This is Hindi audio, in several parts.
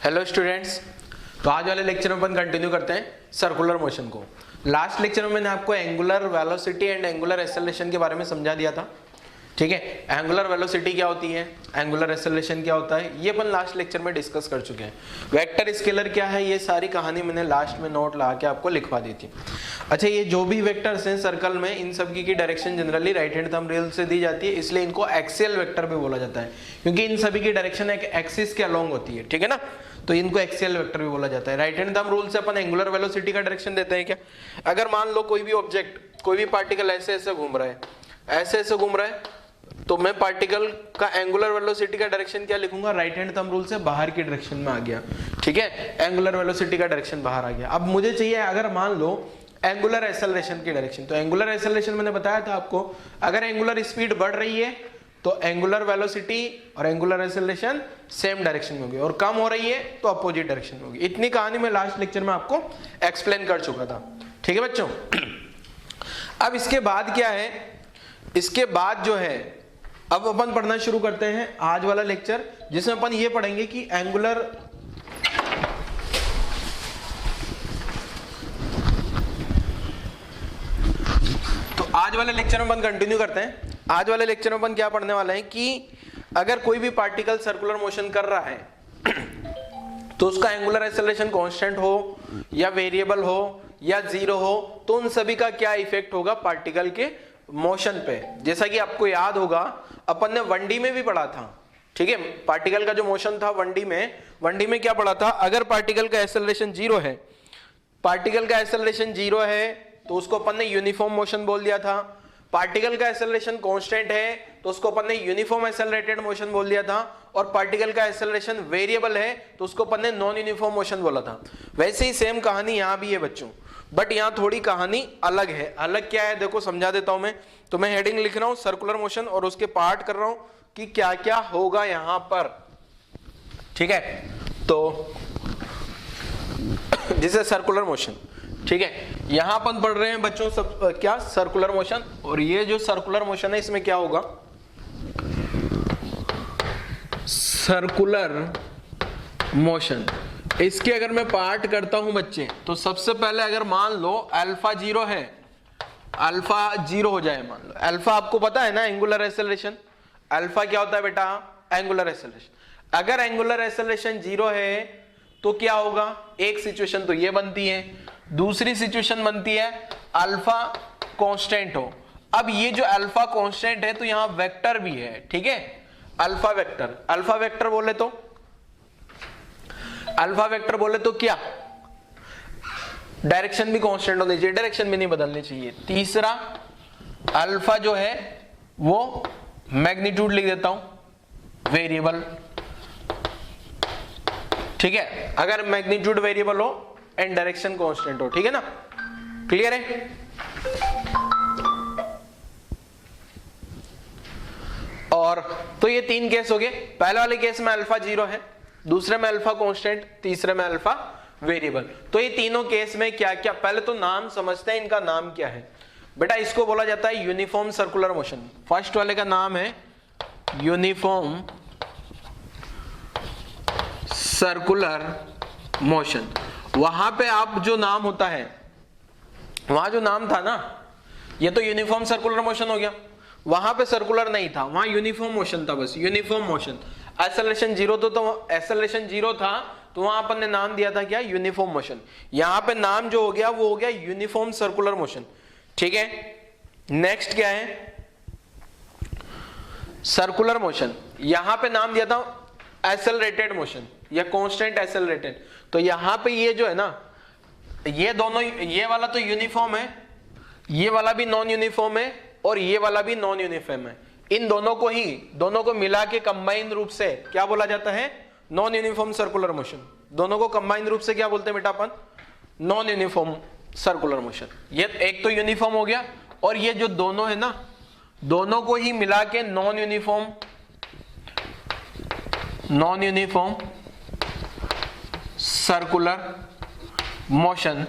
हेलो स्टूडेंट्स, तो आज वाले लेक्चर में अपन कंटिन्यू करते हैं सर्कुलर मोशन को। लास्ट लेक्चर में मैंने आपको angular velocity and angular acceleration के बारे में समझा दिया था। ठीक है, एंगुलर वेलोसिटी क्या होती है, एंगुलर एक्सेलरेशन क्या होता है, ये अपन लास्ट लेक्चर में डिस्कस कर चुके हैं। वेक्टर स्केलर क्या है, ये सारी कहानी मैंने लास्ट में नोट लगा के आपको लिखवा दी थी। अच्छा, ये जो भी वेक्टर्स हैं सर्कल में, इन सब की direction generally right hand thumb rule से दी जाती है, इसलिए इनको एक्सियल वेक्टर भी बोला जाता है, क्योंकि इन सभी की डायरेक्शन एक एक्सिस के अलोंग होती है। ठीक है ना, तो इनको एक्सियल वेक्टर भी बोला जाता है। राइट हैंड थंब रूल से अपन एंगुलर वेलोसिटी का डायरेक्शन देते हैं क्या? अगर मान लो कोई भी ऑब्जेक्ट, कोई भी पार्टिकल ऐसे ऐसे घूम रहा है, ऐसे ऐसे घूम रहा है, तो मैं पार्टिकल का एंगुलर वेलोसिटी का डायरेक्शन क्या लिखूंगा? राइट हैंड थंब रूल से बाहर की डायरेक्शन में आ गया। ठीक है, एंगुलर वेलोसिटी का डायरेक्शन बाहर आ गया। अब मुझे चाहिए, अगर मान लो एंगुलर एक्सेलरेशन की डायरेक्शन, तो एंगुलर एक्सेलरेशन मैंने बताया था आपको, अगर एंगुलर स्पीड बढ़ रही है तो एंगुलर वेलोसिटी और एंगुलर एक्सेलरेशन सेम डायरेक्शन में होगी, और कम हो रही है तो अपोजिट डायरेक्शन में होगी। इतनी कहानी मैं लास्ट लेक्चर में आपको एक्सप्लेन कर चुका था। ठीक है बच्चों, अब इसके बाद क्या है, इसके बाद जो है अब अपन पढ़ना शुरू करते हैं आज वाला लेक्चर, जिसमें अपन ये पढ़ेंगे कि एंगुलर तो आज वाले लेक्चर में अपन कंटिन्यू करते हैं। आज वाले लेक्चर में अपन क्या पढ़ने वाले हैं कि अगर कोई भी पार्टिकल सर्कुलर मोशन कर रहा है तो उसका एंगुलर एक्सेलरेशन कांस्टेंट हो या वेरिएबल हो या जीरो हो, तो उन सभी का क्या इफेक्ट होगा पार्टिकल के मोशन पे। जैसा कि आपको याद होगा, अपन ने 1D में भी पढ़ा था। ठीक है, पार्टिकल का जो मोशन था 1D में क्या पढ़ा था? अगर पार्टिकल का एक्सेलरेशन जीरो है, पार्टिकल का एक्सेलरेशन जीरो है तो उसको अपन ने यूनिफॉर्म मोशन बोल दिया था। पार्टिकल का एक्सेलरेशन कांस्टेंट है तो उसको अपन ने यूनिफॉर्म एक्सेलरेटेड मोशन बोल दिया था, और पार्टिकल का एक्सेलरेशन वेरिएबल है तो उसको अपन ने नॉन यूनिफॉर्म मोशन बोला था। वैसे ही सेम कहानी यहाँ भी है बच्चों, बट यहाँ थोड़ी कहानी अलग है। अलग क्या है देखो, समझा देता हूं मैं। तो मैं हेडिंग लिख रहा हूं सर्कुलर मोशन और उसके पार्ट कर रहा हूं कि क्या क्या होगा यहां पर। ठीक है, तो जिसे सर्कुलर मोशन, ठीक है, यहां अपन पढ़ रहे हैं बच्चों सब क्या, सर्कुलर मोशन। और ये जो सर्कुलर मोशन है इसमें क्या होगा? सर्कुलर मोशन, इसके अगर मैं पार्ट करता हूं बच्चे, तो सबसे पहले अगर मान लो अल्फा जीरो है, अल्फा जीरो हो जाए, मान लो अल्फा आपको पता है ना एंगुलर एक्सेलरेशन, अल्फा क्या होता है बेटा? Angular acceleration. अगर एंगुलर एक्सेलरेशन जीरो है तो क्या होगा? एक सिचुएशन तो ये बनती है, दूसरी सिचुएशन बनती है अल्फा कांस्टेंट हो। अब ये जो अल्फा कांस्टेंट है तो यहां वेक्टर भी है। ठीक है, अल्फा वेक्टर, अल्फा वेक्टर बोले तो, अल्फा वेक्टर बोले तो क्या? डायरेक्शन भी कांस्टेंट होनी चाहिए, डायरेक्शन भी नहीं बदलनी चाहिए। तीसरा, अल्फा जो है वो मैग्नीट्यूड लिख देता हूं, वेरिएबल। ठीक है, अगर मैग्नीट्यूड वेरिएबल हो एंड डायरेक्शन कांस्टेंट हो। ठीक है ना, क्लियर है? और तो ये तीन केस हो गए। पहले वाले केस में अल्फा जीरो है, दूसरे में अल्फा कांस्टेंट, तीसरे में अल्फा वेरिएबल। तो ये तीनों केस में क्या क्या, पहले तो नाम समझते हैं, इनका नाम क्या है बेटा? इसको बोला जाता है यूनिफॉर्म सर्कुलर मोशन। फर्स्ट वाले का नाम है यूनिफॉर्म सर्कुलर मोशन। वहां पे आप जो नाम होता है, वहां जो नाम था ना, ये तो यूनिफॉर्म सर्कुलर मोशन हो गया। वहां पे सर्कुलर नहीं था, वहां यूनिफॉर्म मोशन था, बस यूनिफॉर्म मोशन। एक्सेलरेशन जीरो तो एक्सेलरेशन जीरो था तो वहां अपन ने नाम दिया था क्या? Uniform motion. यहां पे नाम जो हो गया वो हो गया यूनिफॉर्म सर्कुलर मोशन। ठीक है, नेक्स्ट क्या है? Circular motion. यहां पे नाम दिया था एक्सेलरेटेड मोशन या कांस्टेंट एक्सेलरेटेड। तो यहां पे ये जो है ना, ये दोनों, ये वाला तो यूनिफॉर्म है, ये वाला भी नॉन यूनिफॉर्म है, और ये वाला भी नॉन यूनिफॉर्म है। इन दोनों को मिला के कंबाइंड रूप से क्या बोला जाता है? Non uniform circular motion. दोनों को कंबाइंड रूप से क्या बोलते हैं बेटा अपन? Non uniform circular motion. ये एक तो यूनिफॉर्म हो गया, और ये जो दोनों है ना, दोनों को ही मिला के नॉन यूनिफॉर्म सर्कुलर मोशन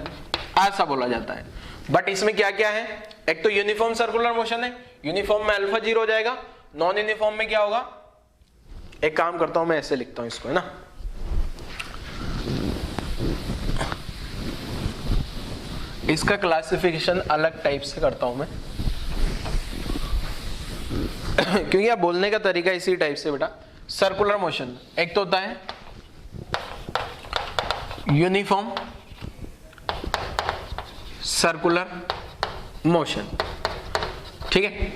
ऐसा बोला जाता है। बट इसमें क्या क्या है? एक तो यूनिफॉर्म सर्कुलर मोशन है, यूनिफॉर्म में अल्फा जीरो हो जाएगा, नॉन यूनिफॉर्म में क्या होगा? एक काम करता हूं मैं, ऐसे लिखता हूं इसको, है ना, इसका क्लासिफिकेशन अलग टाइप से करता हूं मैं क्योंकि आप बोलने का तरीका इसी टाइप से बेटा। सर्कुलर मोशन एक तो होता है यूनिफॉर्म सर्कुलर मोशन, ठीक है।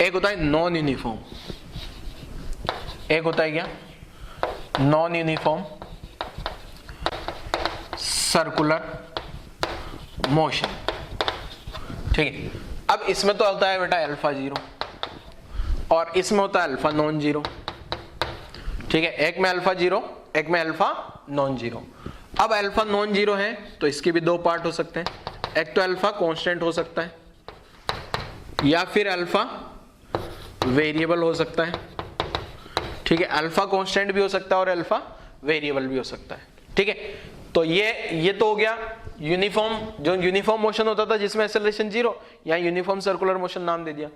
एक होता है नॉन यूनिफॉर्म, एक होता है क्या नॉन यूनिफॉर्म सर्कुलर मोशन, ठीक है। अब इसमें तो होता है बेटा अल्फा जीरो और इसमें होता है अल्फा नॉन जीरो, ठीक है। एक में अल्फा जीरो एक में अल्फा नॉन जीरो। अब अल्फा नॉन जीरो है तो इसके भी दो पार्ट हो सकते हैं, एक तो अल्फा कांस्टेंट हो सकता है या फिर अल्फा वेरिएबल हो सकता है, ठीक है। अल्फा कांस्टेंट भी हो सकता है और अल्फा वेरिएबल भी हो सकता है, ठीक है। तो ये तो हो गया यूनिफॉर्म, जो यूनिफॉर्म मोशन होता था जिसमें एक्सेलरेशन जीरो, यहाँ यूनिफॉर्म सर्कुलर मोशन नाम दे दिया,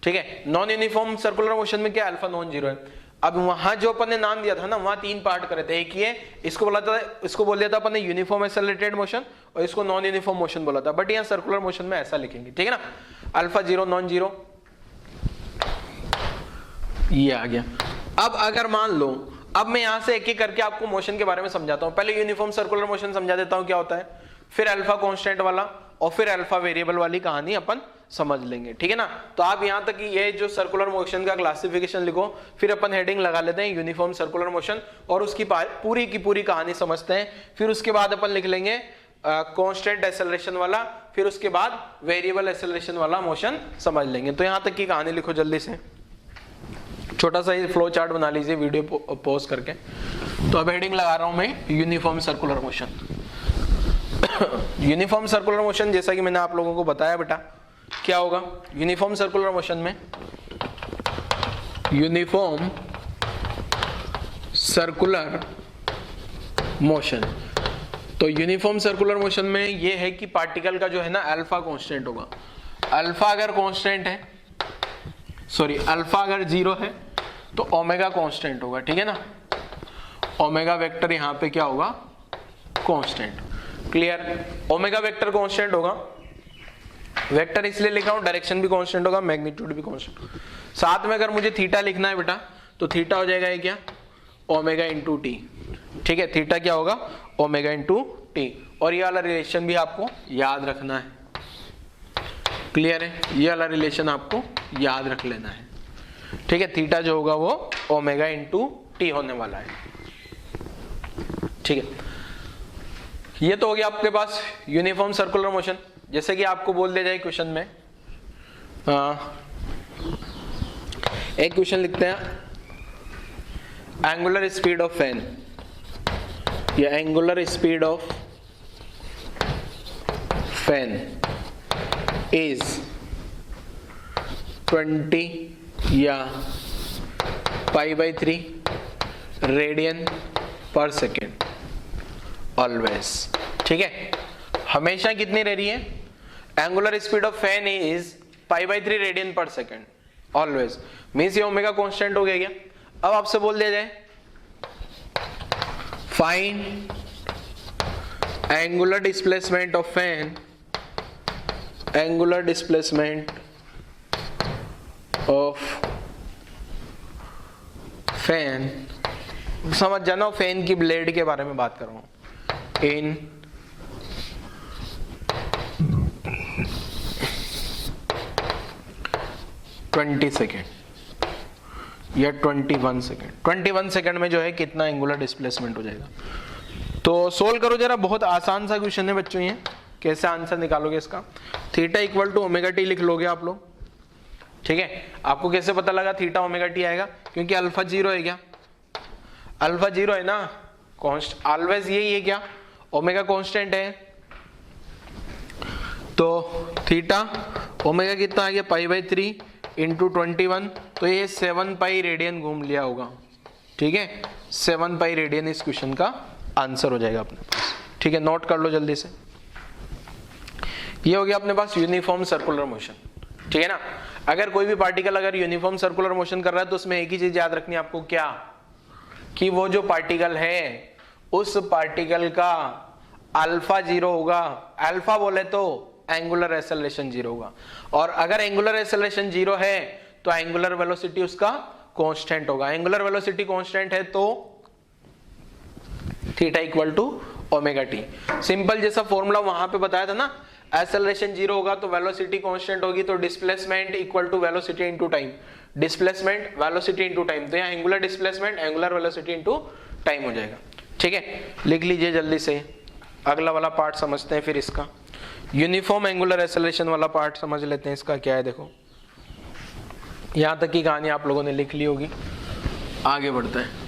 ठीक है। नॉन यूनिफॉर्म सर्कुलर मोशन में क्या अल्फा नॉन जीरो है। अब वहां जो अपन ने नाम दिया था ना, वहां तीन पार्ट करे थे। एक ये इसको बोला था, इसको बोल दिया था अपन ने यूनिफॉर्म एक्सेलरेटेड मोशन और इसको नॉन यूनिफॉर्म मोशन बोला था, बट यहाँ सर्कुलर मोशन में ऐसा लिखेंगे, ठीक है ना। अल्फा जीरो नॉन जीरो ये आ गया। अब अगर मान लो, अब मैं यहां से एक एक करके आपको मोशन के बारे में समझाता हूं। पहले यूनिफॉर्म सर्कुलर मोशन समझा देता हूं क्या होता है, फिर अल्फा कांस्टेंट वाला और फिर अल्फा वेरिएबल वाली कहानी अपन समझ लेंगे, ठीक है ना। तो आप यहां तक कि ये जो सर्कुलर मोशन का क्लासिफिकेशन लिखो, फिर अपन हेडिंग लगा लेते हैं यूनिफॉर्म सर्कुलर मोशन और उसकी पूरी की पूरी कहानी समझते हैं। फिर उसके बाद अपन लिख लेंगे कांस्टेंट एक्सेलरेशन वाला, फिर उसके बाद वेरिएबल एक्सेलरेशन वाला मोशन समझ लेंगे। तो यहां तक की कहानी लिखो जल्दी से, छोटा सा ही फ्लो चार्ट बना लीजिए वीडियो पॉज करके। तो अब हेडिंग लगा रहा हूं मैं uniform circular motion. Uniform circular motion जैसा कि मैंने आप लोगों को बताया बेटा, क्या होगा यूनिफॉर्म सर्कुलर मोशन में, यूनिफॉर्म सर्कुलर मोशन। तो यूनिफॉर्म सर्कुलर मोशन में ये है कि पार्टिकल का जो है ना अल्फा कांस्टेंट होगा। अल्फा अगर कांस्टेंट है, सॉरी अल्फा अगर जीरो है तो ओमेगा कांस्टेंट होगा, ठीक है ना। ओमेगा वेक्टर यहाँ पे क्या होगा constant, clear. Omega vector constant होगा, वेक्टर इसलिए लिखा हूं डायरेक्शन भी कांस्टेंट होगा, मैग्नीट्यूड भी कांस्टेंट। साथ में अगर मुझे थीटा लिखना है बेटा तो थीटा हो जाएगा ये क्या ओमेगा इंटू टी, ठीक है। थीटा क्या होगा ओमेगा इंटू टी, और ये वाला रिलेशन भी आपको याद रखना है, क्लियर है। ये वाला रिलेशन आपको याद रख लेना है, ठीक है। थीटा जो होगा वो ओमेगा इंटू टी होने वाला है, ठीक है। ये तो हो गया आपके पास यूनिफॉर्म सर्कुलर मोशन। जैसे कि आपको बोल दिया जाए क्वेश्चन में, एक क्वेश्चन लिखते हैं एंगुलर स्पीड ऑफ फैन, या angular speed of fan is 20 या π/3 रेडियन पर सेकेंड ऑलवेज, ठीक है। हमेशा कितनी रह रही है, angular speed of fan is π/3 radian per second always, means ये ओमेगा कांस्टेंट हो गया। अब आपसे बोल दिया जाए find angular displacement of fan, angular displacement of fan, समझ जाना फैन की ब्लेड के बारे में बात कर रहा हूं, इन 20 सेकेंड या 21 सेकेंड। 21 सेकेंड में जो है कितना एंगुलर डिस्प्लेसमेंट हो जाएगा। तो सोल्व करो जरा, बहुत आसान सा क्वेश्चन है बच्चों ये, कैसे आंसर निकालोगे इसका। Theta equal to omega T लिख लोगे आप लोग, ठीक है। आपको कैसे पता लगा थीटा ओमेगा टी आएगा, क्योंकि अल्फा जीरो है, क्या अल्फा जीरो है ना, कॉन्स्ट ऑलवेज यही है, क्या ओमेगा कांस्टेंट है। तो थीटा ओमेगा कितना आ गया π/3 इंटू 21, तो ये 7 पाई रेडियन घूम लिया होगा, ठीक है। 7 पाई रेडियन इस क्वेश्चन का आंसर हो जाएगा अपने पास, ठीक है। नोट कर लो जल्दी से, ये हो गया अपने पास यूनिफॉर्म सर्कुलर मोशन, ठीक है ना। अगर कोई भी पार्टिकल अगर यूनिफॉर्म सर्कुलर मोशन कर रहा है तो उसमें एक ही चीज याद रखनी है आपको, क्या कि वो जो पार्टिकल है उस पार्टिकल का अल्फा 0 होगा, अल्फा बोले तो एंगुलर एक्सेलरेशन 0 होगा, और अगर एंगुलर एक्सेलरेशन 0 है तो एंगुलर वेलोसिटी उसका कांस्टेंट होगा। एंगुलर वेलोसिटी कांस्टेंट है तो theta equal to omega T. Simple जैसा फॉर्मूला वहां पे बताया था ना, एक्सेलरेशन 0 होगा तो वेलोसिटी कांस्टेंट होगी, तो displacement equal to velocity into time, displacement velocity into time, तो यहाँ angular displacement angular velocity into time हो जाएगा। ठीक है, लिख लीजिए जल्दी से, अगला वाला पार्ट समझते हैं फिर इसका। यूनिफॉर्म एंगुलर एक्सेलरेशन वाला पार्ट समझ लेते हैं, इसका क्या है। देखो यहां तक की कहानी आप लोगों ने लिख ली होगी, आगे बढ़ते हैं।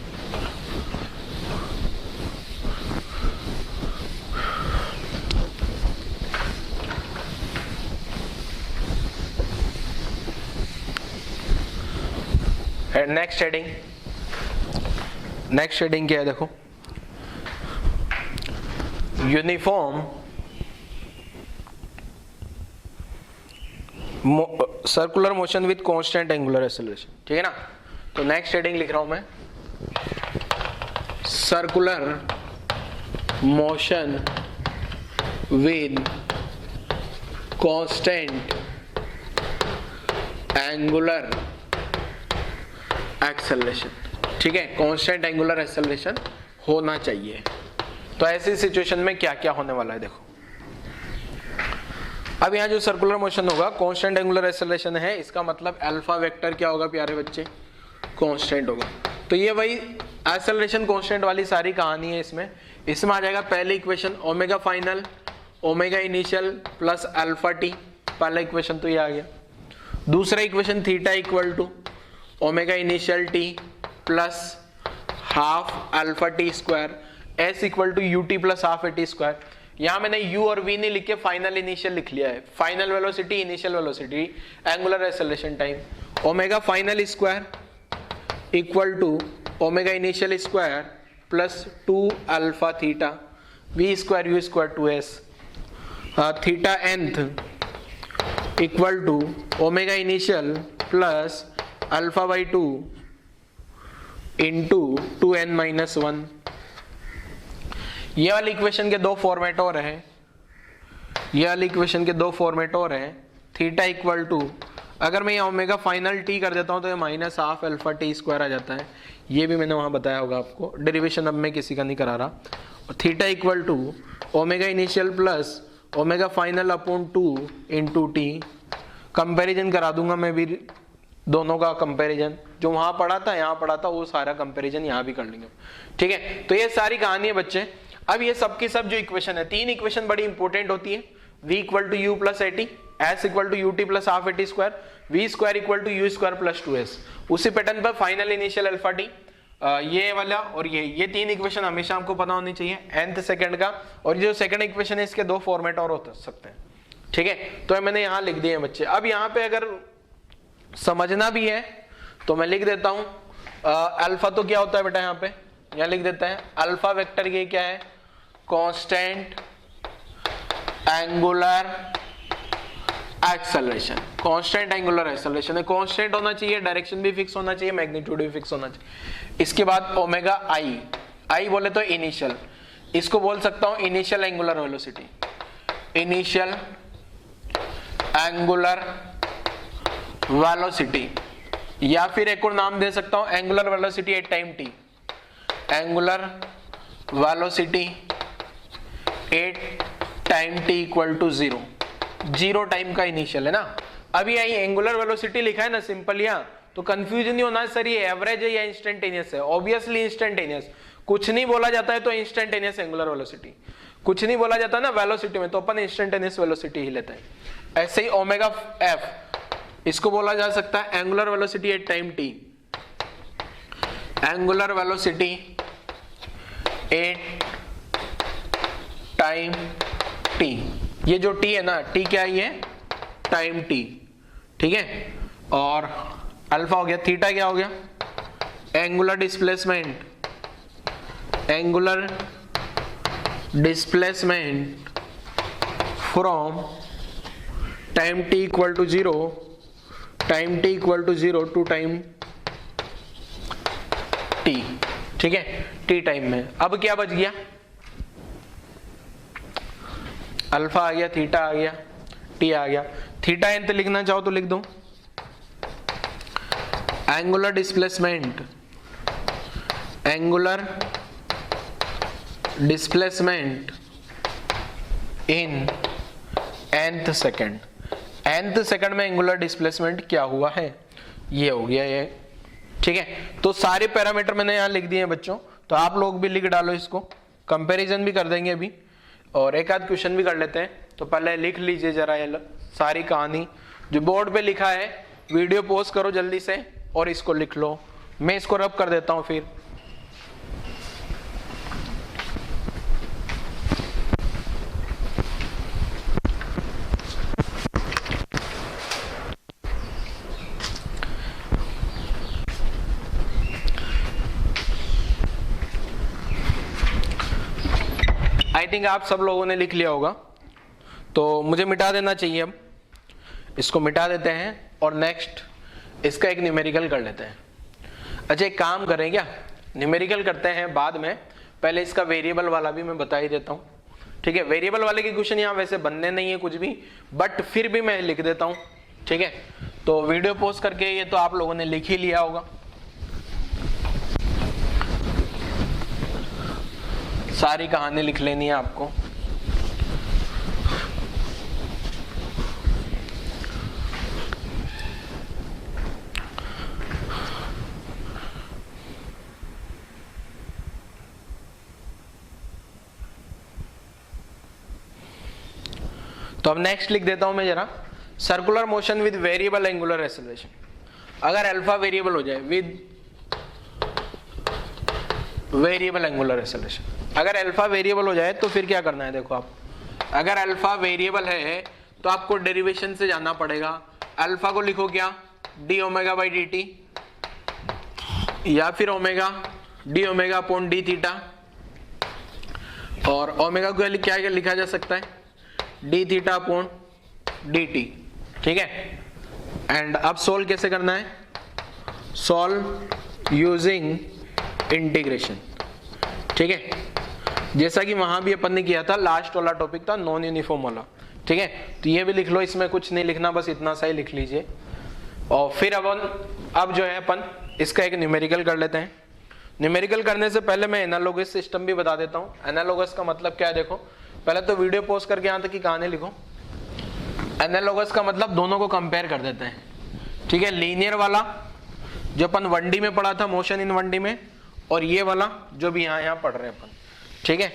नेक्स्ट हेडिंग, नेक्स्ट हेडिंग क्या है देखो, uniform circular motion with constant angular acceleration. ठीक है ना, तो नेक्स्ट हेडिंग लिख रहा हूं मैं, circular motion with constant angular acceleration. ठीक है, कांस्टेंट एंगुलर एक्सेलरेशन होना चाहिए। तो ऐसी सिचुएशन में क्या क्या होने वाला है देखो। अब यहाँ जो सर्कुलर मोशन होगा कांस्टेंट एंगुलर एक्सेलरेशन है, इसका मतलब अल्फा वेक्टर क्या होगा प्यारे बच्चे, कांस्टेंट होगा। तो ये वही एक्सेलरेशन कांस्टेंट वाली सारी कहानी है। इसमें आ जाएगा पहली equation omega final omega initial plus alpha T, पहला इक्वेशन तो ये आ गया। दूसरा equation theta equal to omega initial T plus half alpha T square, S equal to U T plus half A T square. यहां मैंने u और v नहीं लिख के फाइनल इनिशियल लिख लिया है, final velocity initial velocity angular acceleration time, omega final square equal to omega initial square plus 2 alpha theta v square u square 2s, theta nth equal to omega initial plus alpha by 2 into 2n-1। ये वाली इक्वेशन के दो फॉर्मेट और हैं, ये वाली इक्वेशन के दो फॉर्मेट और हैं। थीटा इक्वल टू, अगर मैं ये ओमेगा फाइनल टी कर देता हूं तो ये minus half alpha T square आ जाता है, ये भी मैंने वहां बताया होगा आपको, डेरिवेशन अब मैं किसी का नहीं करा रहा। Theta equal to omega initial plus omega final upon 2 into T, comparison करा दूंगा मैं भी दोनों का, कंपैरिजन जो वहां पढ़ा था यहाँ पढ़ा था वो सारा कंपैरिजन यहाँ भी कर लेंगे। ठीक है, तो ये सारी कहानी है बच्चे। अब ये सब की सब जो इक्वेशन है, तीन इक्वेशन बड़ी इंपॉर्टेंट होती है, v equal to U plus A T, S equal to U T plus half A T square, V square equal to you square plus 2s। उसी पैटर्न पर फाइनल इनिशियल अल्फा टी, ये वाला और ये तीन इक्वेशन हमेशा आपको पता होनी चाहिए nth सेकंड का, और जो सेकंड इक्वेशन है इसके दो फॉर्मेट और हो सकते हैं। ठीक है, तो मैंने यहाँ लिख दिए हैं बच्चे। अब यहाँ पे अगर समझना भी है तो मैं लिख देता हूं, अल्फा तो क्या होता है बेटा, यहाँ पे यहाँ लिख देता है अल्फा वेक्टर, ये क्या है, constant angular acceleration. Constant angular acceleration है, कांस्टेंट होना चाहिए, डायरेक्शन भी फिक्स होना चाहिए, मैग्नीट्यूड भी फिक्स होना चाहिए। इसके बाद ओमेगा आई, आई बोले तो इनिशियल, इसको बोल सकता हूं initial angular velocity, initial angular velocity, या फिर एक और नाम दे सकता हूं angular velocity at time T, angular velocity at time T equal to 0, 0 time का इनिशियल है ना। अभी यही एंगुलर वेलोसिटी लिखा है ना सिंपल, यहाँ तो कंफ्यूजन नहीं होना, सर ये एवरेज है या इंस्टेंटेनियस है, ऑब्वियसली इंस्टेंटेनियस। कुछ नहीं बोला जाता है तो इंस्टेंटेनियस एंगुलर वेलोसिटी, कुछ नहीं बोला जाता ना वेलोसिटी में तो अपन इंस्टेंटेनियस वेलोसिटी ही लेते हैं। ऐसे ही ओमेगा एफ, इसको बोला जा सकता है angular velocity at time T, angular velocity at time T, ये जो टी है ना, टी क्या है, ये टाइम टी। ठीक है, और अल्फा हो गया, थीटा क्या हो गया, angular displacement, angular displacement from time T equal to 0, time T equal to 0 to time T. ठीक है, टी टाइम में। अब क्या बच गया, अल्फा आ गया, थीटा आ गया, टी आ गया। थीटा nth लिखना चाहो तो लिख दो, angular displacement, angular displacement in nth second. nth second में एंगुलर डिस्प्लेसमेंट क्या हुआ है, ये हो गया ये। ठीक है, तो सारे पैरामीटर मैंने यहाँ लिख दिए हैं बच्चों, तो आप लोग भी लिख डालो इसको, कंपैरिजन भी कर देंगे अभी और एक आध क्वेश्चन भी कर लेते हैं। तो पहले लिख लीजिए जरा ये सारी कहानी जो बोर्ड पे लिखा है, वीडियो पॉज करो जल्दी से और इसको लिख लो। मैं इसको रब कर देता हूँ फिर। आई थिंक आप सब लोगों ने लिख लिया होगा, तो मुझे मिटा देना चाहिए। अब इसको मिटा देते हैं और नेक्स्ट इसका एक न्यूमेरिकल कर लेते हैं। अच्छा एक काम करें क्या, न्यूमेरिकल करते हैं बाद में, पहले इसका वेरिएबल वाला भी मैं बता ही देता हूँ। ठीक है, वेरिएबल वाले के क्वेश्चन यहाँ वैसे बनने नहीं है कुछ भी, बट फिर भी मैं लिख देता हूँ। ठीक है, तो वीडियो पोस्ट करके ये तो आप लोगों ने लिख ही लिया होगा। सारी कहानी लिख लेनी है आपको। तो अब नेक्स्ट लिख देता हूं मैं जरा, circular motion with variable angular acceleration. अगर अल्फा वेरिएबल हो जाए विद वेरिएबल एंगुलर एक्सेलरेशन, अगर अल्फा वेरिएबल हो जाए तो फिर क्या करना है, देखो आप, अगर अल्फा वेरिएबल है तो आपको डेरिवेशन से जाना पड़ेगा। अल्फा को लिखो क्या, D omega by D T, या फिर omega D omega upon D theta, और ओमेगा को क्या लिखा जा सकता है, D theta upon D T. ठीक है, एंड अब सोल्व कैसे करना है, सॉल्व यूजिंग इंटीग्रेशन। ठीक है, जैसा कि वहां भी अपन ने किया था, लास्ट वाला टॉपिक था नॉन यूनिफॉर्म वाला। ठीक है, तो ये भी लिख लो, इसमें कुछ नहीं लिखना, बस इतना सा ही लिख लीजिए। और फिर अब जो है अपन इसका एक न्यूमेरिकल कर लेते हैं। न्यूमेरिकल करने से पहले मैं एनालॉगस सिस्टम भी बता देता हूँ। एनालॉगस का मतलब क्या है, देखो पहले तो वीडियो पॉज करके यहाँ तक की कहानी लिखो। एनालॉगस का मतलब दोनों को कंपेयर कर देते हैं। ठीक है, लीनियर वाला जो अपन 1D में पढ़ा था, मोशन इन 1D में, और ये वाला जो भी यहाँ पढ़ रहे हैं अपन। ठीक है,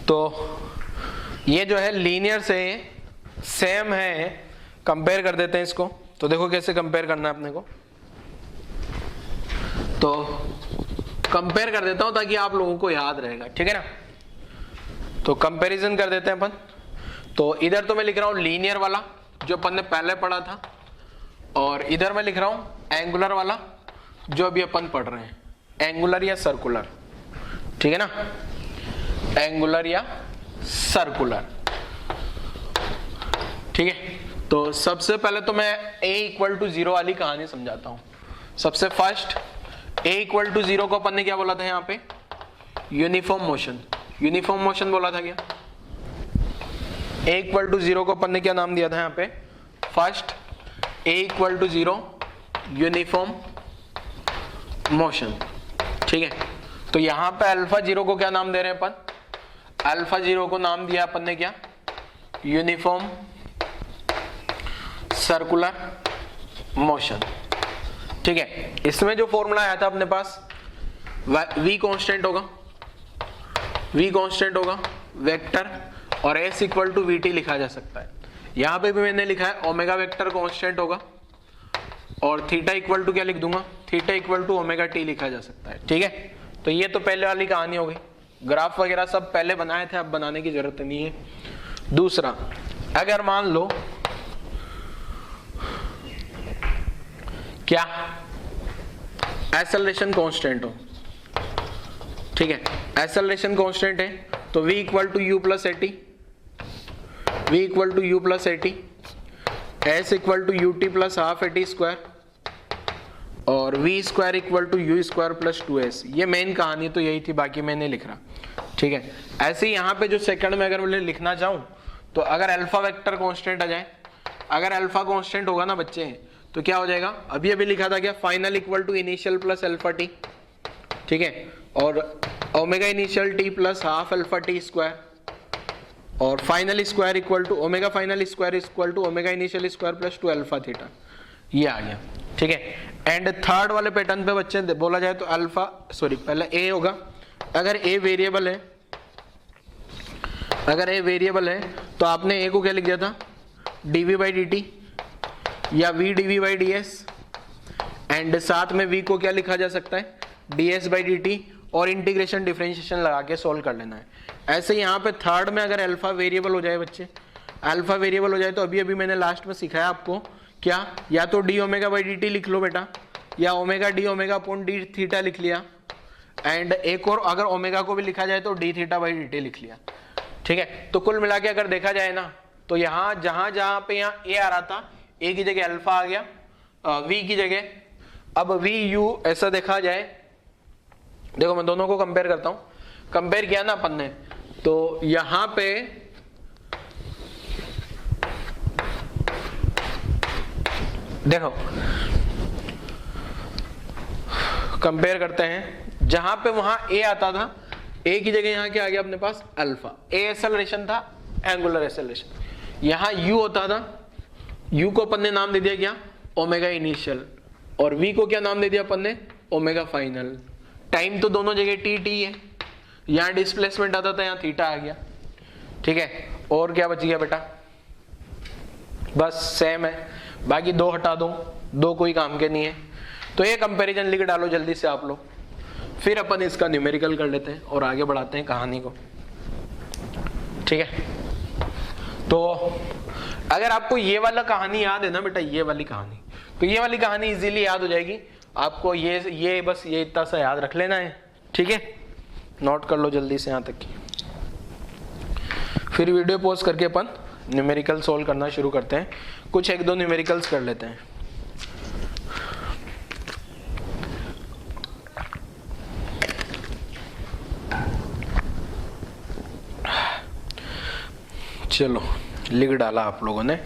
तो ये जो है लीनियर से सेम है, कंपेयर कर देते हैं इसको। तो देखो कैसे कंपेयर करना है अपने को, तो कंपेयर कर देता हूं ताकि आप लोगों को याद रहेगा। ठीक है ना, तो कंपैरिजन कर देते हैं अपन। तो इधर तो मैं लिख रहा हूं लीनियर वाला जो अपन ने पहले पढ़ा था, और इधर मैं लिख रहा हूं एंगुलर वाला जो अभी अपन पढ़ रहे हैं, एंगुलर या सर्कुलर। ठीक है ना, एंगुलर या सर्कुलर। ठीक है, तो सबसे पहले तो मैं a इक्वल टू 0 वाली कहानी समझाता हूं। सबसे फर्स्ट a इक्वल टू 0 को अपन ने क्या बोला था यहाँ पे, यूनिफॉर्म मोशन। यूनिफॉर्म मोशन बोला था क्या, a इक्वल टू 0 को अपन ने क्या नाम दिया था यहाँ पे, first a equal to 0 uniform motion. ठीक है, तो यहाँ पे अल्फा 0 को क्या नाम दे रहे हैं अपन, अल्फा 0 को नाम दिया अपन ने क्या, यूनिफॉर्म सर्कुलर मोशन। ठीक है, इसमें जो फॉर्मूला आया था अपने पास, v कांस्टेंट होगा, v कांस्टेंट होगा वेक्टर, और s इक्वल टू vt लिखा जा सकता है। यहाँ पे भी मैंने लिखा है ओमेगा वेक्टर कांस्टेंट होगा, और थीटा इक्वल टू क्या लिख दूंगा, theta equal to omega t लिखा जा सकता है। ठीक है, तो ये तो पहले वाली कहानी हो गई। ग्राफ वगैरह सब पहले बनाए थे, अब बनाने की जरूरत नहीं है। दूसरा, अगर मान लो क्या एक्सेलरेशन कांस्टेंट हो, ठीक है, एक्सेलरेशन कांस्टेंट है, तो v equal to u plus at, v equal to u plus at, s equal to ut plus half at square, और v square equal to you square plus 2s। ये मेन कहानी तो यही थी, बाकी मैं नहीं लिख रहा, ठीक है। ऐसे ही यहाँ पे जो सेकंड में अगर मैं लिखना चाहूँ तो अगर अल्फा वेक्टर कांस्टेंट आ जाए, अगर अल्फा कांस्टेंट होगा ना बच्चे तो क्या हो जाएगा, अभी अभी लिखा था क्या, final equal to initial plus alpha t, ठीक है, और omega initial T plus half alpha T square, और final square equal to omega final square equal to omega initial square plus 2 alpha theta. ये आ गया, ठीक है। एंड थर्ड वाले पैटर्न पे बच्चे बोला जाए तो अल्फा सॉरी पहले ए होगा, अगर ए वेरिएबल है, अगर ए वेरिएबल है तो आपने ए को क्या लिख दिया था, dv बाई dt या v dv by ds, and साथ में v को क्या लिखा जा सकता है, ds बाई dt, और इंटीग्रेशन डिफरेंशिएशन लगा के सोल्व कर लेना है। ऐसे यहाँ पे थर्ड में अगर अल्फा वेरिएबल हो जाए बच्चे, अल्फा वेरिएबल हो जाए तो अभी अभी मैंने लास्ट में सिखाया आपको क्या, या तो D omega by D T लिख लो बेटा, या omega D omega upon D theta लिख लिया, एंड एक और अगर ओमेगा को भी लिखा जाए तो D theta by D T लिख लिया, ठीक है। तो कुल मिला के अगर देखा जाए ना तो यहाँ जहां पे यहाँ ए आ रहा था, ए की जगह अल्फा आ गया, वी की जगह अब वी यू, ऐसा देखा जाए, देखो मैं दोनों को कंपेयर करता हूं, कंपेयर किया ना अपन ने, तो यहां पे देखो कंपेयर करते हैं, जहां पे वहां ए आता था, ए की जगह यहां क्या आ गया अपने पास, अल्फा, ए एक्सेलरेशन था, एंगुलर एक्सेलरेशन, यहां यू होता था, यू को अपन ने नाम दे दिया क्या, ओमेगा इनिशियल, और वी को क्या नाम दे दिया अपन ने, ओमेगा फाइनल। टाइम तो दोनों जगह टी टी है, यहां डिस्प्लेसमेंट आता था, यहां थीटा आ गया, ठीक है। और क्या बच गया बेटा, बस सेम है, बाकी दो हटा दो, दो कोई काम के नहीं है। तो ये कंपैरिजन लिख डालो जल्दी से आप लोग, फिर अपन इसका न्यूमेरिकल कर लेते हैं और आगे बढ़ाते हैं कहानी को, ठीक है। तो अगर आपको ये वाला कहानी याद है ना बेटा, ये वाली कहानी, तो ये वाली कहानी इजीली याद हो जाएगी आपको, ये बस ये इतना सा याद रख लेना है, ठीक है। नोट कर लो जल्दी से यहाँ तक की, फिर वीडियो पॉज करके अपन न्यूमेरिकल सोल्व करना शुरू करते हैं। कुछ एक दो न्यूमेरिकल्स कर लेते हैं। चलो लिख डाला आप लोगों ने,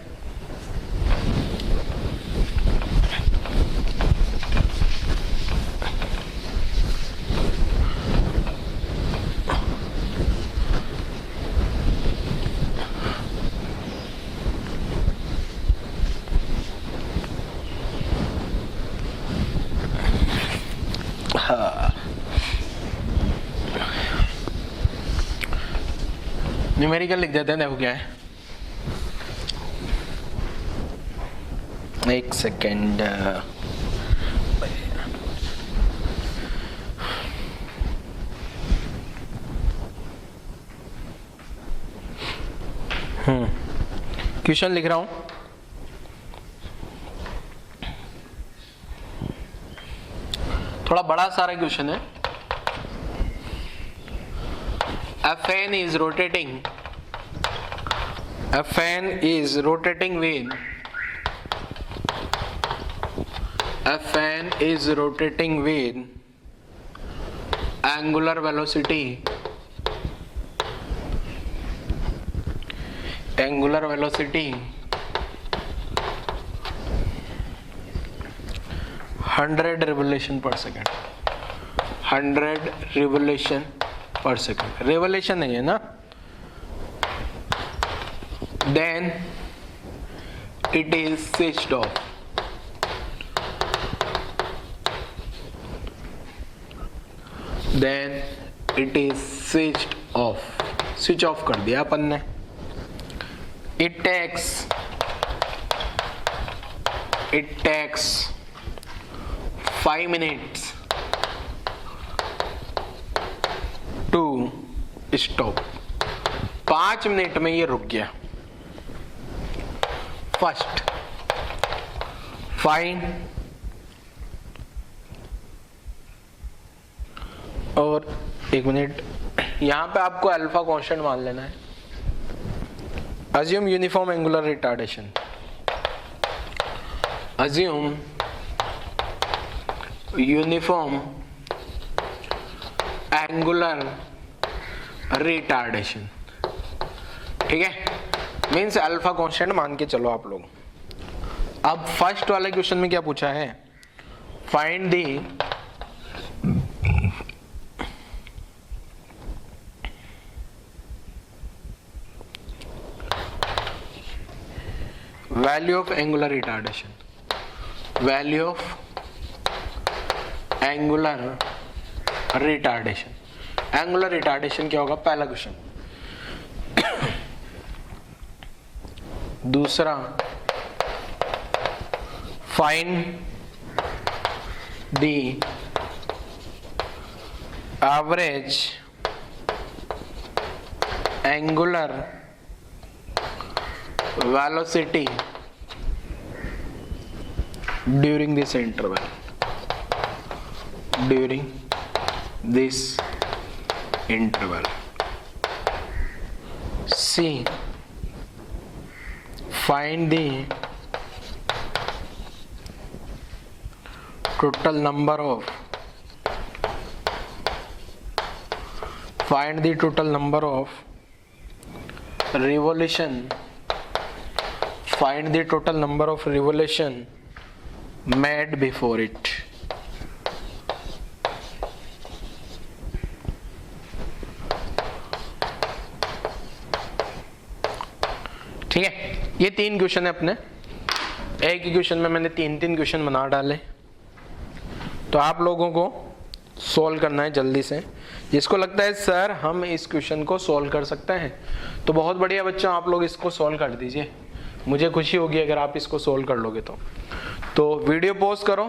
न्यूमेरिकल लिख देते हैं। देखो क्या है, एक सेकेंड, क्वेश्चन लिख रहा हूं, थोड़ा बड़ा सारा क्वेश्चन है। A fan is rotating. A fan is rotating with. A fan is rotating with angular velocity. Angular velocity 100 revolution per second. 100 revolution per second. Revolution नहीं है ना? Then it is switched off. Then it is switched off. Switch off कर दिया अपन ने. It takes 5 minutes to stop. 5 minute में ये रुक गया. फर्स्ट फाइन, और 1 मिनट, यहां पे आपको अल्फा कांस्टेंट मान लेना है. Assume uniform angular retardation. Assume uniform angular retardation, ठीक है, मीन्स अल्फा कांस्टेंट मान के चलो आप लोग। अब फर्स्ट वाले क्वेश्चन में क्या पूछा है, find the value of angular retardation, value of angular retardation. Angular retardation क्या होगा, पहला क्वेश्चन। दूसरा, find the average angular velocity during this interval, during this interval. C, find the total number of revolution, find the total number of revolution made before it। ठीक है, ये 3 क्वेश्चन है अपने, एक ही क्वेश्चन में मैंने 3 क्वेश्चन बना डाले। तो आप लोगों को सोल्व करना है जल्दी से। जिसको लगता है सर हम इस क्वेश्चन को सोल्व कर सकते हैं, तो बहुत बढ़िया बच्चों, आप लोग इसको सोल्व कर दीजिए। मुझे खुशी होगी अगर आप इसको सोल्व कर लोगे तो वीडियो पॉज करो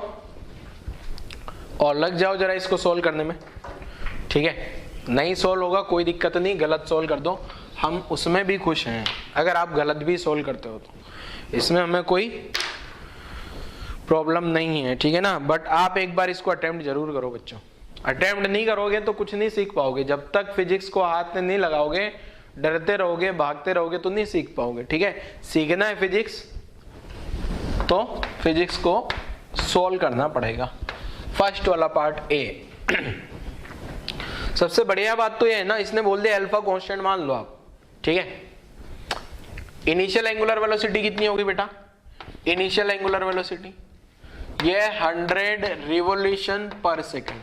और लग जाओ जरा इसको सोल्व करने में, ठीक है। नहीं सोल्व होगा कोई दिक्कत नहीं, गलत सोल्व कर दो, हम उसमें भी खुश हैं। अगर आप गलत भी सोल्व करते हो तो इसमें हमें कोई प्रॉब्लम नहीं है, ठीक है ना। बट आप एक बार इसको अटेम्प्ट जरूर करो बच्चों। अटेम्प्ट नहीं करोगे तो कुछ नहीं सीख पाओगे। जब तक फिजिक्स को हाथ में नहीं लगाओगे, डरते रहोगे, भागते रहोगे तो नहीं सीख पाओगे, ठीक है। सीखना है फिजिक्स तो फिजिक्स को सोल्व करना पड़ेगा। फर्स्ट वाला पार्ट ए। सबसे बढ़िया बात तो ये है ना, इसने बोल दिया अल्फा कांस्टेंट मान लो आप, ठीक है। इनिशियल एंगुलर वेलोसिटी कितनी होगी बेटा, इनिशियल एंगुलर वेलोसिटी ये 100 रिवोल्यूशन पर सेकंड।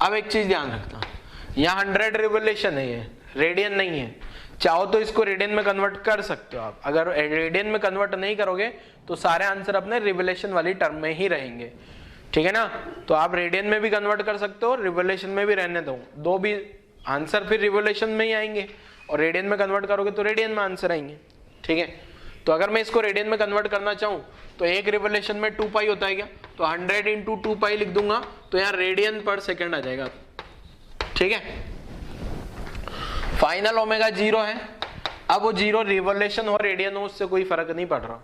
अब एक चीज ध्यान रखना, यहाँ 100 रिवोल्यूशन है, ये रेडियन नहीं है। चाहो तो इसको रेडियन में कन्वर्ट कर सकते हो आप। अगर रेडियन में कन्वर्ट नहीं करोगे तो सारे आंसर अपने रिवोल्यूशन वाली टर्म में ही रहेंगे, ठीक है ना। तो आप रेडियन में भी कन्वर्ट कर सकते हो, रिवोल्यूशन में भी रहने दो भी आंसर फिर रिवोल्यूशन में ही आएंगे, और रेडियन में कन्वर्ट करोगे तो रेडियन में आंसर आएंगे, ठीक है। तो अगर मैं इसको रेडियन में कन्वर्ट करना चाहूँ तो एक रिवोल्यूशन में 2 पाई होता है क्या, तो 100 × 2 पाई लिख दूंगा तो यहाँ रेडियन पर सेकंड आ जाएगा, ठीक है। फाइनल ओमेगा 0 है। अब वो 0 रिवोल्यूशन हो रेडियन हो उससे कोई फर्क नहीं पड़ रहा।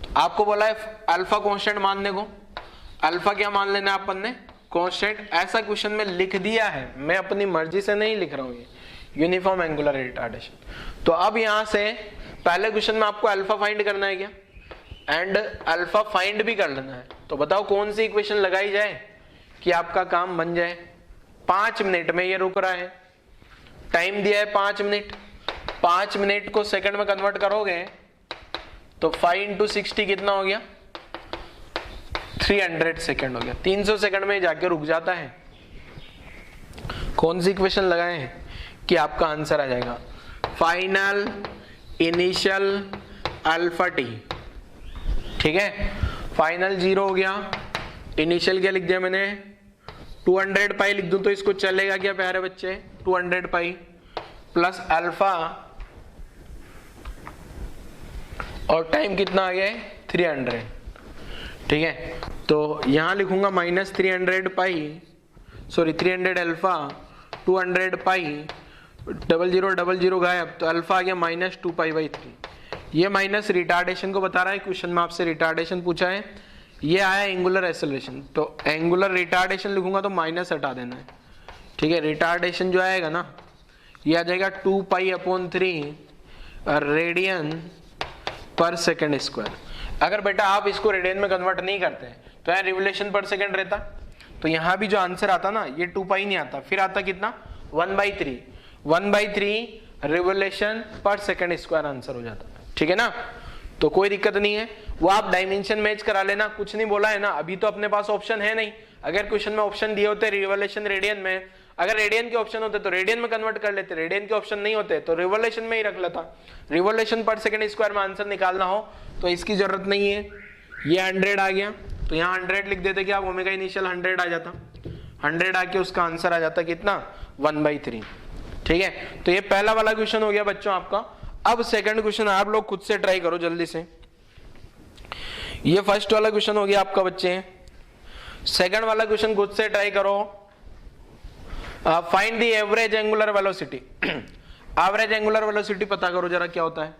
तो आपको बोला है अल्फा कांस्टेंट मानने को। अल्फा क्या मान लेना है अपन ने, कांस्टेंट। ऐसा क्वेश्चन में लिख दिया है, मैं अपनी मर्जी से नहीं लिख रहा हूँ, ये यूनिफॉर्म एंगुलर रिटार्डेशन। तो अब यहाँ से पहले क्वेश्चन में आपको अल्फा फाइंड करना है क्या, एंड अल्फा फाइंड भी कर लेना है। तो बताओ कौन सी इक्वेशन लगाई जाए कि आपका काम बन जाए। 5 मिनट में ये रुक रहा है, टाइम दिया है 5 मिनट। 5 मिनट को सेकंड में कन्वर्ट करोगे तो 5 × 60 कितना हो गया, 300 सेकंड हो गया। 300 सेकंड में जाके रुक जाता है। कौन सी इक्वेशन लगाए हैं कि आपका आंसर आ जाएगा, फाइनल इनिशियल अल्फा टी, ठीक है। फाइनल 0 हो गया, इनिशियल क्या लिख दिया मैंने, 200 पाई लिख दूं तो इसको चलेगा क्या प्यारे बच्चे, 200 पाई प्लस अल्फा, और टाइम कितना आ गया है 300, ठीक है। तो यहां लिखूंगा -300 पाई, सॉरी 300 अल्फा, 200 पाई, 0000 गायब, तो अल्फा आ गया -2 पाई/3। ये माइनस रिटार्डेशन को बता रहा है, क्वेश्चन में आपसे रिटार्डेशन पूछा है, ये आया एंगुलर एक्सेलरेशन। तो एंगुलर रिटार्डेशन लिखूंगा तो माइनस हटा देना है, ठीक है। रिटार्डेशन जो आएगा ना, ये आ जाएगा 2 पाई/3 रेडियन पर सेकंड स्क्वायर। अगर बेटा आप इसको रेडियन में कन्वर्ट नहीं करते तो यहाँ रिवोल्यूशन पर सेकंड रहता, तो यहाँ भी जो आंसर आता ना ये 2 पाई नहीं आता, फिर आता कितना 1/3, 1/3 revolution per second square answer हो जाता है, ठीक है ना। तो कोई दिक्कत नहीं है, वो आप डायमेंशन मैच करा लेना, कुछ नहीं बोला है ना, अभी तो अपने पास ऑप्शन है नहीं। अगर क्वेश्चन में ऑप्शन दिए होते रिवोल्यूशन रेडियन में, अगर रेडियन के ऑप्शन होते तो रेडियन में कन्वर्ट कर लेते, रेडियन के ऑप्शन नहीं होते तो रिवोल्यूशन में ही रख लेता। रिवोल्यूशन पर सेकंड स्क्वायर में आंसर निकालना हो तो इसकी जरूरत नहीं है। ये 100 आ गया तो यहाँ 100 लिख देते कि आप ओमेगा इनिशियल 100 आ जाता, 100 आके उसका आंसर आ जाता कितना 1/3, ठीक है। तो ये पहला वाला क्वेश्चन हो गया बच्चों आपका। अब सेकंड क्वेश्चन आप लोग खुद से ट्राई करो जल्दी से। ये फर्स्ट वाला क्वेश्चन हो गया आपका बच्चे, सेकंड वाला क्वेश्चन खुद से ट्राई करो। Find the average angular velocity. Average angular velocity पता करो जरा क्या होता है,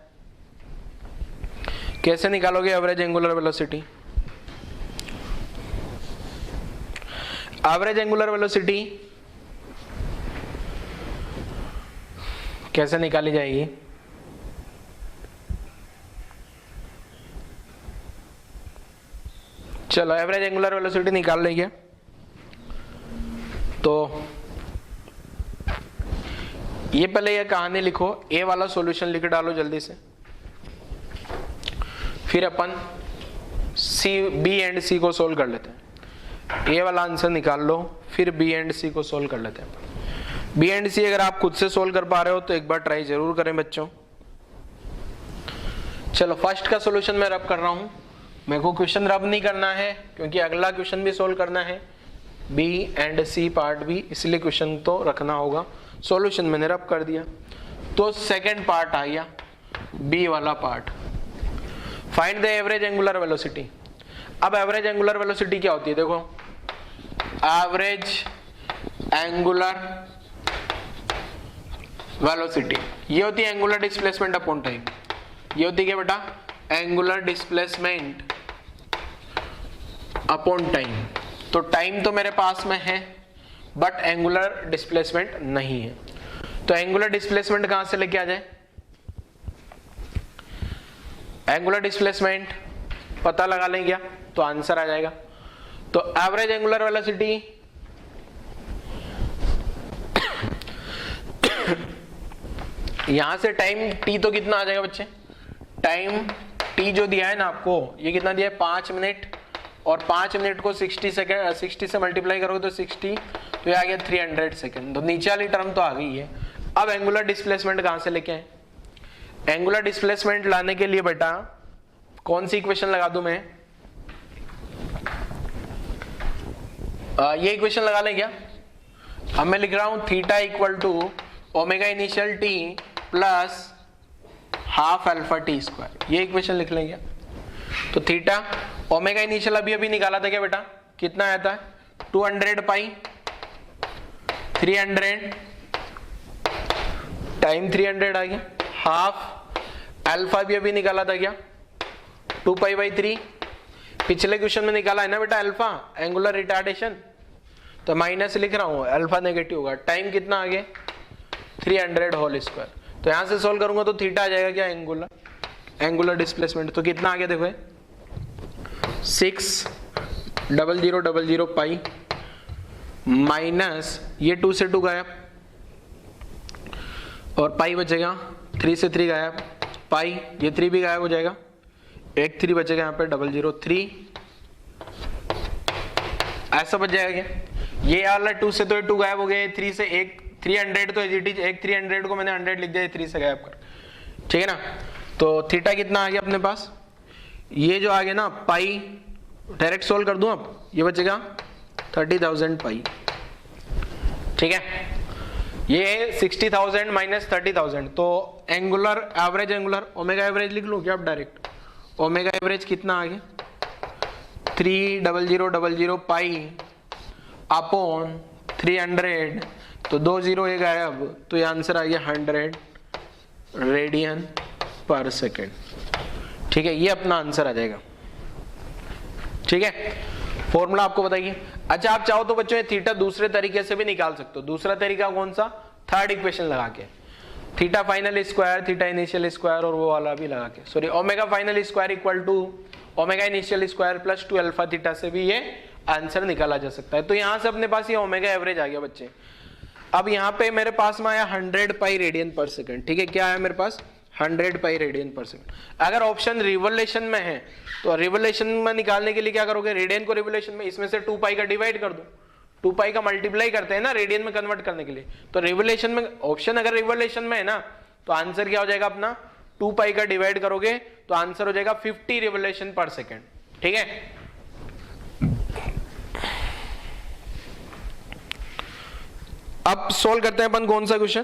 कैसे निकालोगे average angular velocity. Average angular velocity कैसे निकाली जाएगी? चलो एवरेज एंगुलर वेलोसिटी निकाल लेंगे। तो ये पहले ये कहानी लिखो, ए वाला सॉल्यूशन लिख डालो जल्दी से, फिर अपन सी बी एंड सी को सोल्व कर लेते हैं। ए वाला आंसर निकाल लो, फिर बी एंड सी को सोल्व कर लेते हैं। बी एंड सी अगर आप खुद से सोल्व कर पा रहे हो तो एक बार ट्राई जरूर करें बच्चों। चलो फर्स्ट का सॉल्यूशन मैं रब कर रहा हूं, मेरे को क्वेश्चन रब नहीं करना है क्योंकि अगला क्वेश्चन भी सोल्व करना है, बी एंड सी पार्ट भी, इसलिए क्वेश्चन तो रखना होगा। सॉल्यूशन मैंने रब कर दिया तो सेकंड पार्ट आ गया, बी वाला part, find the average angular velocity. अब एवरेज एंगुलर वेलोसिटी क्या होती है देखो, एवरेज एंगुलर वेलोसिटी ये होती है एंगुलर डिस्प्लेसमेंट अपॉन टाइम। ये होती है क्या बेटा, एंगुलर डिस्प्लेसमेंट अपॉन टाइम। तो टाइम तो मेरे पास में है बट एंगुलर डिस्प्लेसमेंट नहीं है, तो एंगुलर डिस्प्लेसमेंट कहां से लेके आ जाए? एंगुलर डिस्प्लेसमेंट पता लगा लें क्या तो आंसर आ जाएगा। तो एवरेज एंगुलर वेलोसिटी यहां से टाइम टी तो कितना आ जाएगा बच्चे, टाइम टी जो दिया है ना आपको, ये कितना दिया है 5 मिनट, और 5 मिनट को 60 सेकंड 60 से मल्टीप्लाई करोगे तो 60, तो ये आ गया 300 सेकंड। तो नीचे वाली टर्म तो आ गई है। अब एंगुलर डिस्प्लेसमेंट कहां से लेके आए? एंगुलर डिस्प्लेसमेंट लाने के लिए बेटा कौन सी इक्वेशन लगा दूं मैं? ये इक्वेशन लगा लें क्या? अब मैं लिख रहा हूं theta equal to omega initial T plus half alpha T square, ये इक्वेशन लिख लेंगे। तो थीटा ओमेगा इनिशियल अभी निकाला था क्या बेटा, कितना आया था 200 पाई 300 टाइम 300 आ गया, हाफ अल्फा भी अभी निकाला था क्या 2 पाई बाई 3, पिछले क्वेश्चन में निकाला है ना बेटा अल्फा एंगुलर रिटार्डेशन, तो माइनस लिख रहा हूं अल्फा नेगेटिव होगा, टाइम कितना आ गया 300 होल स्क्वायर। तो यहां से सोल्व करूंगा तो थीटा आ जाएगा क्या एंगुलर डिस्प्लेसमेंट, तो कितना आ गया देखो 60000 पाई माइनस ये 2 से 2 गायब और पाई बचेगा 3 से 3 गायब, पाई ये 3 भी गायब हो जाएगा, एक 3 बचेगा यहाँ पे 003 ऐसा बच जाएगा क्या। ये वाला 2 से तो 2 गायब हो गया, 3 से एक 300 तो एक 300 को मैंने 100 लिख दिया 3 से गायब कर, ठीक है ना। तो थीटा कितना आ गया अपने पास, ये जो आ गया ना पाई डायरेक्ट सोल्व कर दूं, अब ये बचेगा 30,000 पाई, ठीक है। ये 60,000 माइनस 30,000, तो angular average angular omega average लिख लूं क्या अब डायरेक्ट, ओमेगा एवरेज कितना आ गया 30000 पाई अपॉन 300, तो 2 0 ये गायब, तो ये आंसर आ गया 100 रेडियन पर सेकेंड, ठीक है। ये अपना आंसर आ जाएगा, ठीक है। फॉर्मूला आपको बताइए। अच्छा आप चाहो तो बच्चों ये थीटा दूसरे तरीके से भी निकाल सकते हो। दूसरा तरीका कौन सा, थर्ड इक्वेशन लगा के, theta final square theta initial square और वो वाला भी लगा के, sorry omega final square equal to omega initial square plus 2 alpha theta से भी ये आंसर निकाला जा सकता है। तो यहां से अपने पास ये ओमेगा एवरेज आ गया बच्चे। अब यहाँ पे मेरे पास में आया 100 पाई रेडियन पर सेकंड, ठीक है, क्या आया मेरे पास 100 पाई रेडियन पर सेकंड। अगर ऑप्शन रिवोल्यूशन में है तो रिवोल्यूशन में निकालने के लिए क्या करोगे, रेडियन को रिवोल्यूशन में, इसमें से 2 पाई का डिवाइड कर दो, 2 पाई का मल्टीप्लाई करते हैं ना रेडियन में कन्वर्ट करने के लिए। तो रिवोल्यूशन में ऑप्शन अगर रिवोल्यूशन में है ना तो आंसर क्या हो जाएगा अपना, 2 पाई का डिवाइड करोगे तो आंसर हो जाएगा 50 रिवोल्यूशन पर सेकंड, ठीक है। अब सोल्व करते हैं अपन कौन सा question,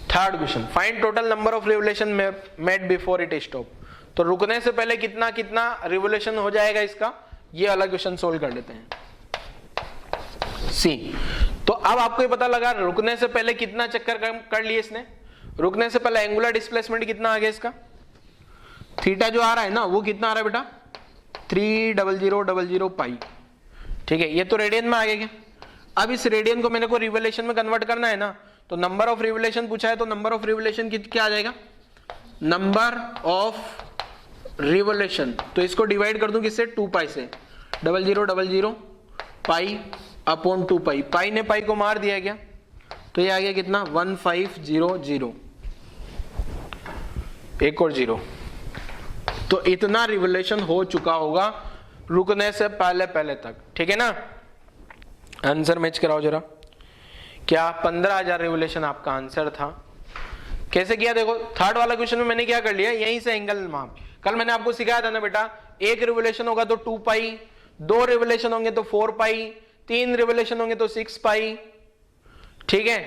third question, find total number of revolution made before it stop. तो रुकने से पहले कितना कितना रिवोल्यूशन हो जाएगा इसका, ये वाला क्वेश्चन सोल्व कर लेते हैं। सी, तो अब आपको ये पता लगा रुकने से पहले कितना चक्कर कर लिए इसने। रुकने से पहले एंगुलर डिस्प्लेसमेंट कितना आ गया इसका, थीटा जो आ रहा है ना वो कितना आ रहा है बेटा 30000 पाई, ठीक है, ये तो रेडियन में आ गया क्या। अब इस रेडियन को मैंने को रिवोल्यूशन में कन्वर्ट करना है ना, तो नंबर ऑफ रिवोल्यूशन पूछा है तो नंबर ऑफ रिवोल्यूशन क्या आ जाएगा, नंबर ऑफ रिवोल्यूशन, तो इसको डिवाइड कर दूं किससे 2 पाई से, 0000 पाई अपॉन 2 पाई, पाई ने पाई को मार दिया क्या, तो ये आ गया कितना 1500, एक और 0, तो इतना रिवोल्यूशन हो चुका होगा रुकने से पहले पहले तक, ठीक है ना। आंसर मैच कराओ जरा, क्या 15,000 रिवोल्यूशन आपका आंसर था। कैसे किया देखो, थर्ड वाला क्वेश्चन में मैंने क्या कर लिया, यहीं से एंगल माप, कल मैंने आपको सिखाया था ना बेटा, एक रिवोल्यूशन होगा तो 2 पाई, 2 रिवोल्यूशन होंगे तो 4 पाई, 3 रिवोल्यूशन होंगे तो 6 पाई, ठीक है।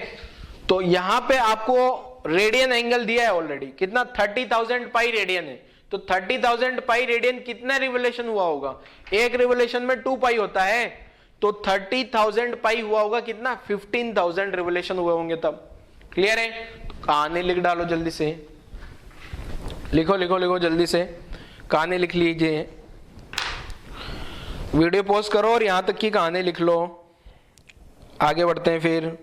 तो यहां पे आपको रेडियन एंगल दिया है ऑलरेडी, कितना 30,000 पाई रेडियन है, तो 30,000 पाई रेडियन कितना रिवोल्यूशन हुआ होगा, एक रिवोल्यूशन में 2 पाई होता है, तो 30,000 पाई हुआ होगा कितना 15,000 रिवोल्यूशन हुए होंगे तब। क्लियर है, तो कहानी लिख डालो जल्दी से, लिखो लिखो लिखो जल्दी से, कहानी लिख लीजिए, वीडियो पॉज करो और यहां तक की कहानी लिख लो, आगे बढ़ते हैं फिर।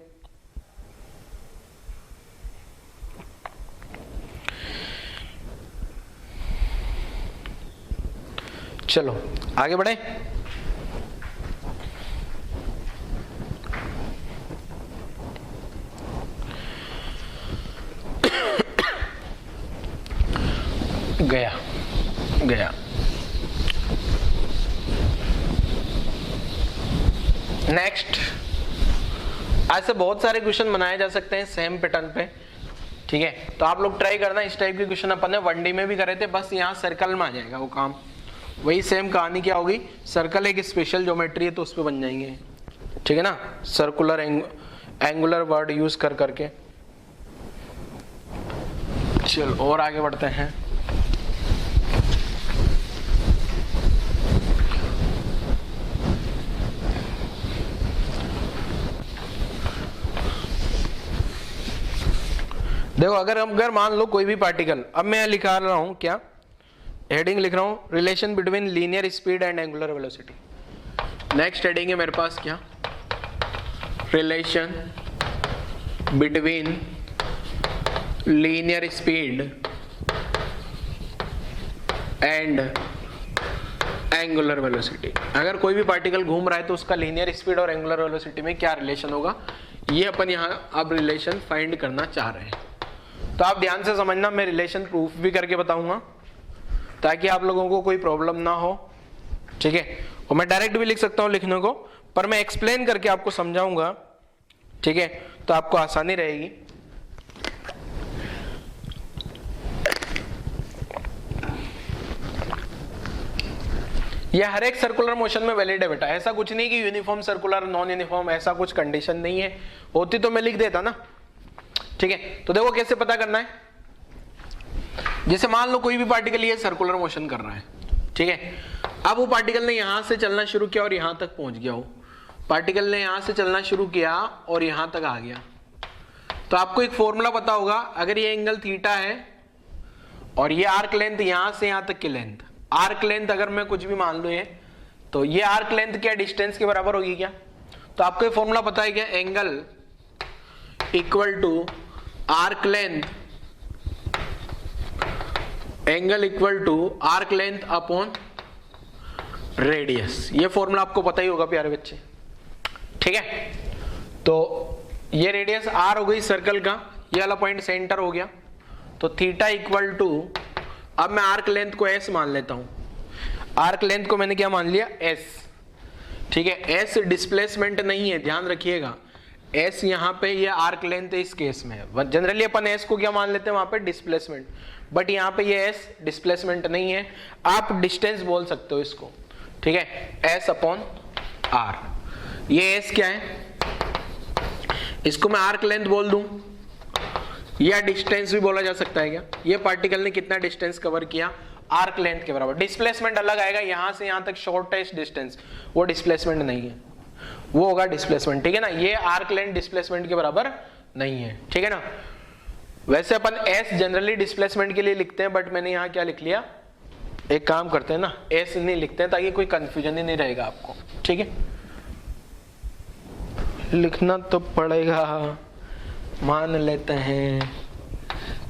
चलो आगे बढ़े। गया गया नेक्स्ट, ऐसे बहुत सारे क्वेश्चन बनाए जा सकते हैं सेम पैटर्न पे, ठीक है। तो आप लोग ट्राई करना, इस टाइप के क्वेश्चन अपन ने 1D में भी करे थे, बस यहाँ सर्कल में आ जाएगा वो काम, वही सेम कहानी क्या होगी, सर्कल एक स्पेशल ज्योमेट्री है तो उस पर बन जाएंगे, ठीक है ना, सर्कुलर एंगुलर वर्ड यूज कर करके। चलो और आगे बढ़ते हैं। देखो अगर मान लो कोई भी पार्टिकल, अब मैं लिखा रहा हूं क्या, हेडिंग लिख रहा हूं relation between linear speed and angular velocity. Next heading है मेरे पास क्या, relation between linear speed and angular velocity. अगर कोई भी पार्टिकल घूम रहा है तो उसका लीनियर स्पीड और एंगुलर वेलोसिटी में क्या रिलेशन होगा, ये अपन यहाँ अब रिलेशन फाइंड करना चाह रहे हैं। तो आप ध्यान से समझना, मैं रिलेशन प्रूफ भी करके बताऊंगा ताकि आप लोगों को कोई प्रॉब्लम ना हो, ठीक है। और मैं डायरेक्ट भी लिख सकता हूं लिखने को, पर मैं एक्सप्लेन करके आपको समझाऊंगा, ठीक है, तो आपको आसानी रहेगी। यह हर एक सर्कुलर मोशन में वैलिड है बेटा, ऐसा कुछ नहीं कि यूनिफॉर्म सर्कुलर नॉन यूनिफॉर्म, ऐसा कुछ कंडीशन नहीं है, होती तो मैं लिख देता ना, ठीक है। तो देखो कैसे पता करना है, जैसे मान लो कोई भी पार्टिकल ये सर्कुलर मोशन कर रहा है, ठीक है। अब वो पार्टिकल ने यहां से चलना शुरू किया और यहां तक पहुंच गया, हो पार्टिकल ने यहां से चलना शुरू किया और यहां तक आ गया, तो आपको एक फॉर्मूला पता होगा, अगर ये एंगल थीटा है और ये आर्क लेंथ यहां से यहां तक की लेंथ, आर्क लेंथ अगर मैं कुछ भी मान लू ये, तो ये आर्क लेंथ क्या डिस्टेंस के बराबर होगी क्या, तो आपको ये फॉर्मूला पता है क्या, angle equal to arc length, angle equal to arc length upon radius. ये फॉर्मूला आपको पता ही होगा प्यारे बच्चे, ठीक है। तो ये रेडियस r हो गई सर्कल का, ये वाला पॉइंट सेंटर हो गया। तो थीटा इक्वल टू, अब मैं आर्क लेंथ को s मान लेता हूं। आर्क लेंथ को मैंने क्या मान लिया, s, ठीक है। s डिस्प्लेसमेंट नहीं है, ध्यान रखिएगा। s यहाँ पे ये आर्क लेंथ है इस केस में। जनरली अपन s को क्या मान लेते हैं वहां पे, डिस्प्लेसमेंट, बट यहाँ पे ये s डिस्प्लेसमेंट नहीं है, आप डिस्टेंस बोल सकते हो इसको, ठीक है। s अपॉन r, ये s क्या है, इसको मैं आर्क लेंथ बोल दूं या डिस्टेंस भी बोला जा सकता है क्या। ये पार्टिकल ने कितना डिस्टेंस कवर किया, आर्क लेंथ के बराबर। डिस्प्लेसमेंट अलग आएगा, यहां से यहां तक शॉर्टेस्ट डिस्टेंस, वो डिस्प्लेसमेंट नहीं है, वो होगा डिस्प्लेसमेंट, ठीक है ना। ये आर्क लेंथ डिस्प्लेसमेंट के बराबर नहीं है, ठीक है ना। वैसे अपन s जनरली डिस्प्लेसमेंट के लिए लिखते हैं, बट मैंने यहाँ क्या लिख लिया, एक काम करते हैं ना, s नहीं लिखते हैं ताकि कोई कंफ्यूजन ही नहीं रहेगा आपको, ठीक है। लिखना तो पड़ेगा, मान लेते हैं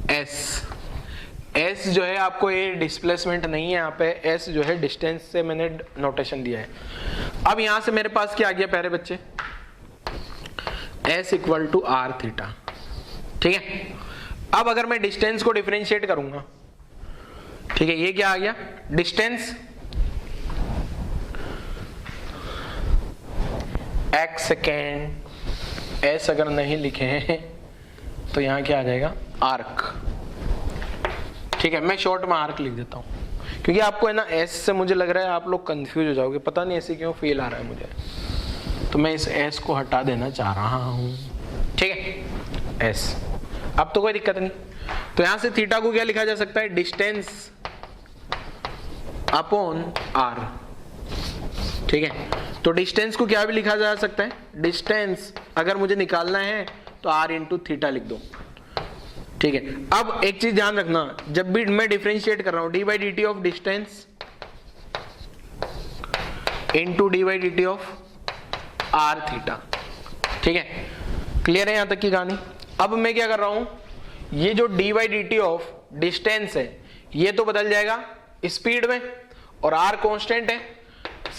s जो है आपको, ये डिस्प्लेसमेंट नहीं है यहाँ पे, s जो है डिस्टेंस से मैंने नोटेशन दिया है। अब यहां से मेरे पास क्या आ गया प्यारे बच्चे, s equal to r theta, ठीक है। अब अगर मैं डिस्टेंस को डिफरेंशिएट करूंगा, ठीक है, ये क्या आ गया, डिस्टेंस x सेकेंड, s अगर नहीं लिखे हैं तो यहां क्या आ जाएगा, आर्क, ठीक है। मैं शॉर्ट में आर्क लिख देता हूं, क्योंकि आपको है ना s से मुझे लग रहा है आप लोग कंफ्यूज हो जाओगे, पता नहीं ऐसे क्यों फील आ रहा है मुझे, तो मैं इस s को हटा देना चाह रहा हूं, ठीक है। s, अब तो कोई दिक्कत नहीं। तो यहां से थीटा को क्या लिखा जा सकता है, डिस्टेंस अपॉन r, ठीक है। तो डिस्टेंस को क्या भी लिखा जा सकता है, डिस्टेंस अगर मुझे निकालना है तो r इंटू थीटा लिख दो, ठीक है। अब एक चीज ध्यान रखना, जब भी मैं डिफरेंशिएट कर रहा हूं, D by D T of distance into D by D T of R theta, ठीक है। क्लियर है यहां तक की कहानी। अब मैं क्या कर रहा हूं, ये जो D by D T of distance है ये तो बदल जाएगा स्पीड में, और आर कांस्टेंट है,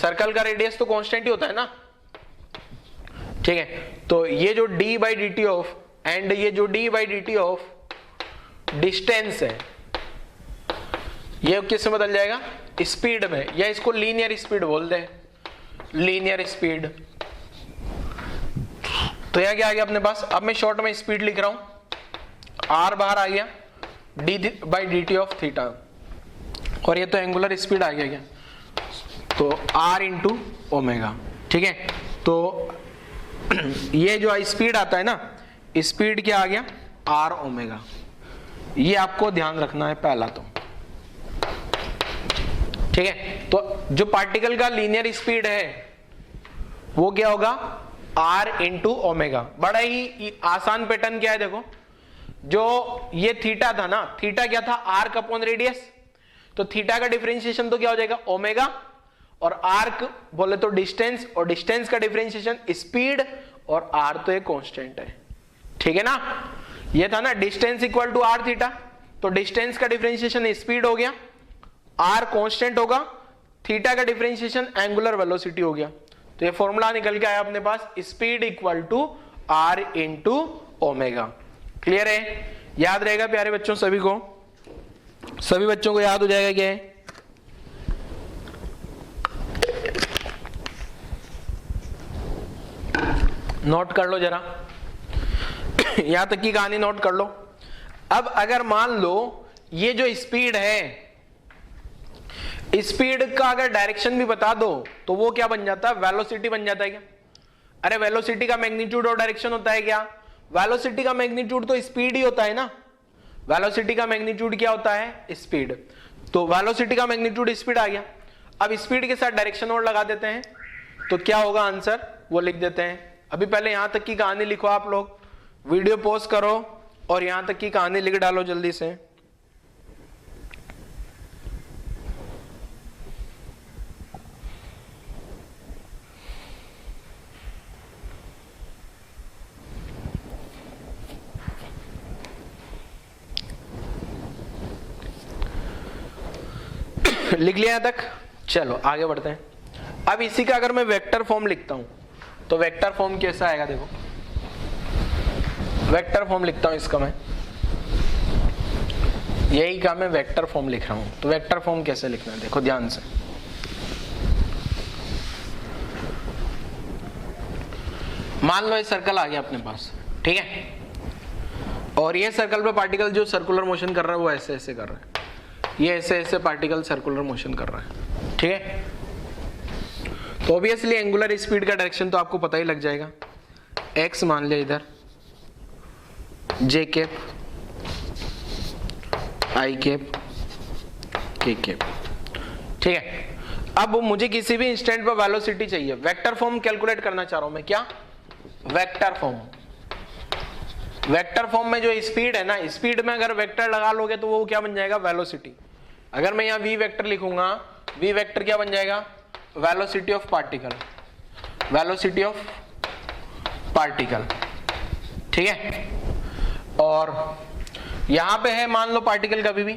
सर्कल का रेडियस तो कांस्टेंट ही होता है ना, ठीक है। तो ये जो D by D T of and ये जो D by D T of distance है, ये किस में बदल जाएगा, स्पीड में, या इसको लीनियर स्पीड बोल दे, लीनियर स्पीड। तो यह क्या आ गया अपने पास, अब मैं शॉर्ट में स्पीड लिख रहा हूं, आर बाहर आ गया, D by D T of theta, और ये तो एंगुलर स्पीड आ गया क्या, तो आर इंटू ओमेगा, ठीक है। तो ये जो स्पीड आता है ना, स्पीड क्या आ गया, आर ओमेगा, ये आपको ध्यान रखना है पहला तो, ठीक है। तो जो पार्टिकल का लीनियर स्पीड है वो क्या होगा, आर इंटू ओमेगा। बड़ा ही आसान पैटर्न क्या है, देखो, जो ये थीटा था ना, थीटा क्या था, आर्क अपॉन रेडियस, तो थीटा का डिफरेंशिएशन तो क्या हो जाएगा, ओमेगा, और आर्क बोले तो डिस्टेंस, और डिस्टेंस का डिफरेंशिएशन स्पीड, और आर तो एक कांस्टेंट है, ठीक है ना। ये था ना distance equal to r theta, तो डिस्टेंस का डिफरेंशिएशन स्पीड हो गया, आर कांस्टेंट होगा, थीटा का डिफरेंशिएशन एंगुलर वेलोसिटी हो गया। तो ये फॉर्मूला निकल के आया अपने पास, speed equal to r into omega. Clear है, याद रहेगा प्यारे बच्चों, सभी को, सभी बच्चों को याद हो जाएगा क्या है। नोट कर लो जरा, यहां तक की कहानी नोट कर लो। अब अगर मान लो ये जो स्पीड है, स्पीड का अगर डायरेक्शन भी बता दो तो वो क्या बन जाता है, वेलोसिटी बन जाता है क्या। अरे वेलोसिटी का मैग्नीट्यूड और डायरेक्शन होता है क्या, वेलोसिटी का मैग्नीट्यूड तो स्पीड ही होता है ना, वेलोसिटी का मैग्नीट्यूड क्या होता है, स्पीड। तो वेलोसिटी का मैग्नीट्यूड स्पीड आ गया। अब स्पीड के साथ डायरेक्शन और लगा देते हैं तो क्या होगा आंसर, वो लिख देते हैं। अभी पहले यहां तक की कहानी लिखो, आप लोग वीडियो पॉज करो और यहां तक की कहानी लिख डालो जल्दी से। लिख लिया यहां तक, चलो आगे बढ़ते हैं। अब इसी का अगर मैं वेक्टर फॉर्म लिखता हूं तो वेक्टर फॉर्म कैसा आएगा, देखो वेक्टर फॉर्म लिखता हूं इसका मैं, यही का मैं वेक्टर फॉर्म लिख रहा हूं। तो वेक्टर फॉर्म कैसे लिखना है, देखो ध्यान से। मान लो ये सर्कल आ गया अपने पास, ठीक है, और ये सर्कल पे पार्टिकल जो सर्कुलर मोशन कर रहा है वो ऐसे ऐसे कर रहा है, ये ऐसे ऐसे पार्टिकल सर्कुलर मोशन कर रहा है, ठीक है। तो ऑब्वियसली एंगुलर स्पीड का डायरेक्शन तो आपको पता ही लग जाएगा, एक्स मान लिया इधर, जे कैप, आई कैप, के कैप, ठीक है। अब मुझे किसी भी इंस्टेंट पर वेलोसिटी चाहिए, वेक्टर फॉर्म कैलकुलेट करना चाह रहा हूं मैं, क्या वेक्टर फॉर्म। वेक्टर फॉर्म में जो स्पीड है ना, स्पीड में अगर वेक्टर लगा लोगे तो वो क्या बन जाएगा, वेलोसिटी। अगर मैं यहां वी वेक्टर लिखूंगा, वी वेक्टर क्या बन जाएगा, velocity of particle, velocity of particle, ठीक है। और यहां पे है मान लो पार्टिकल कभी भी,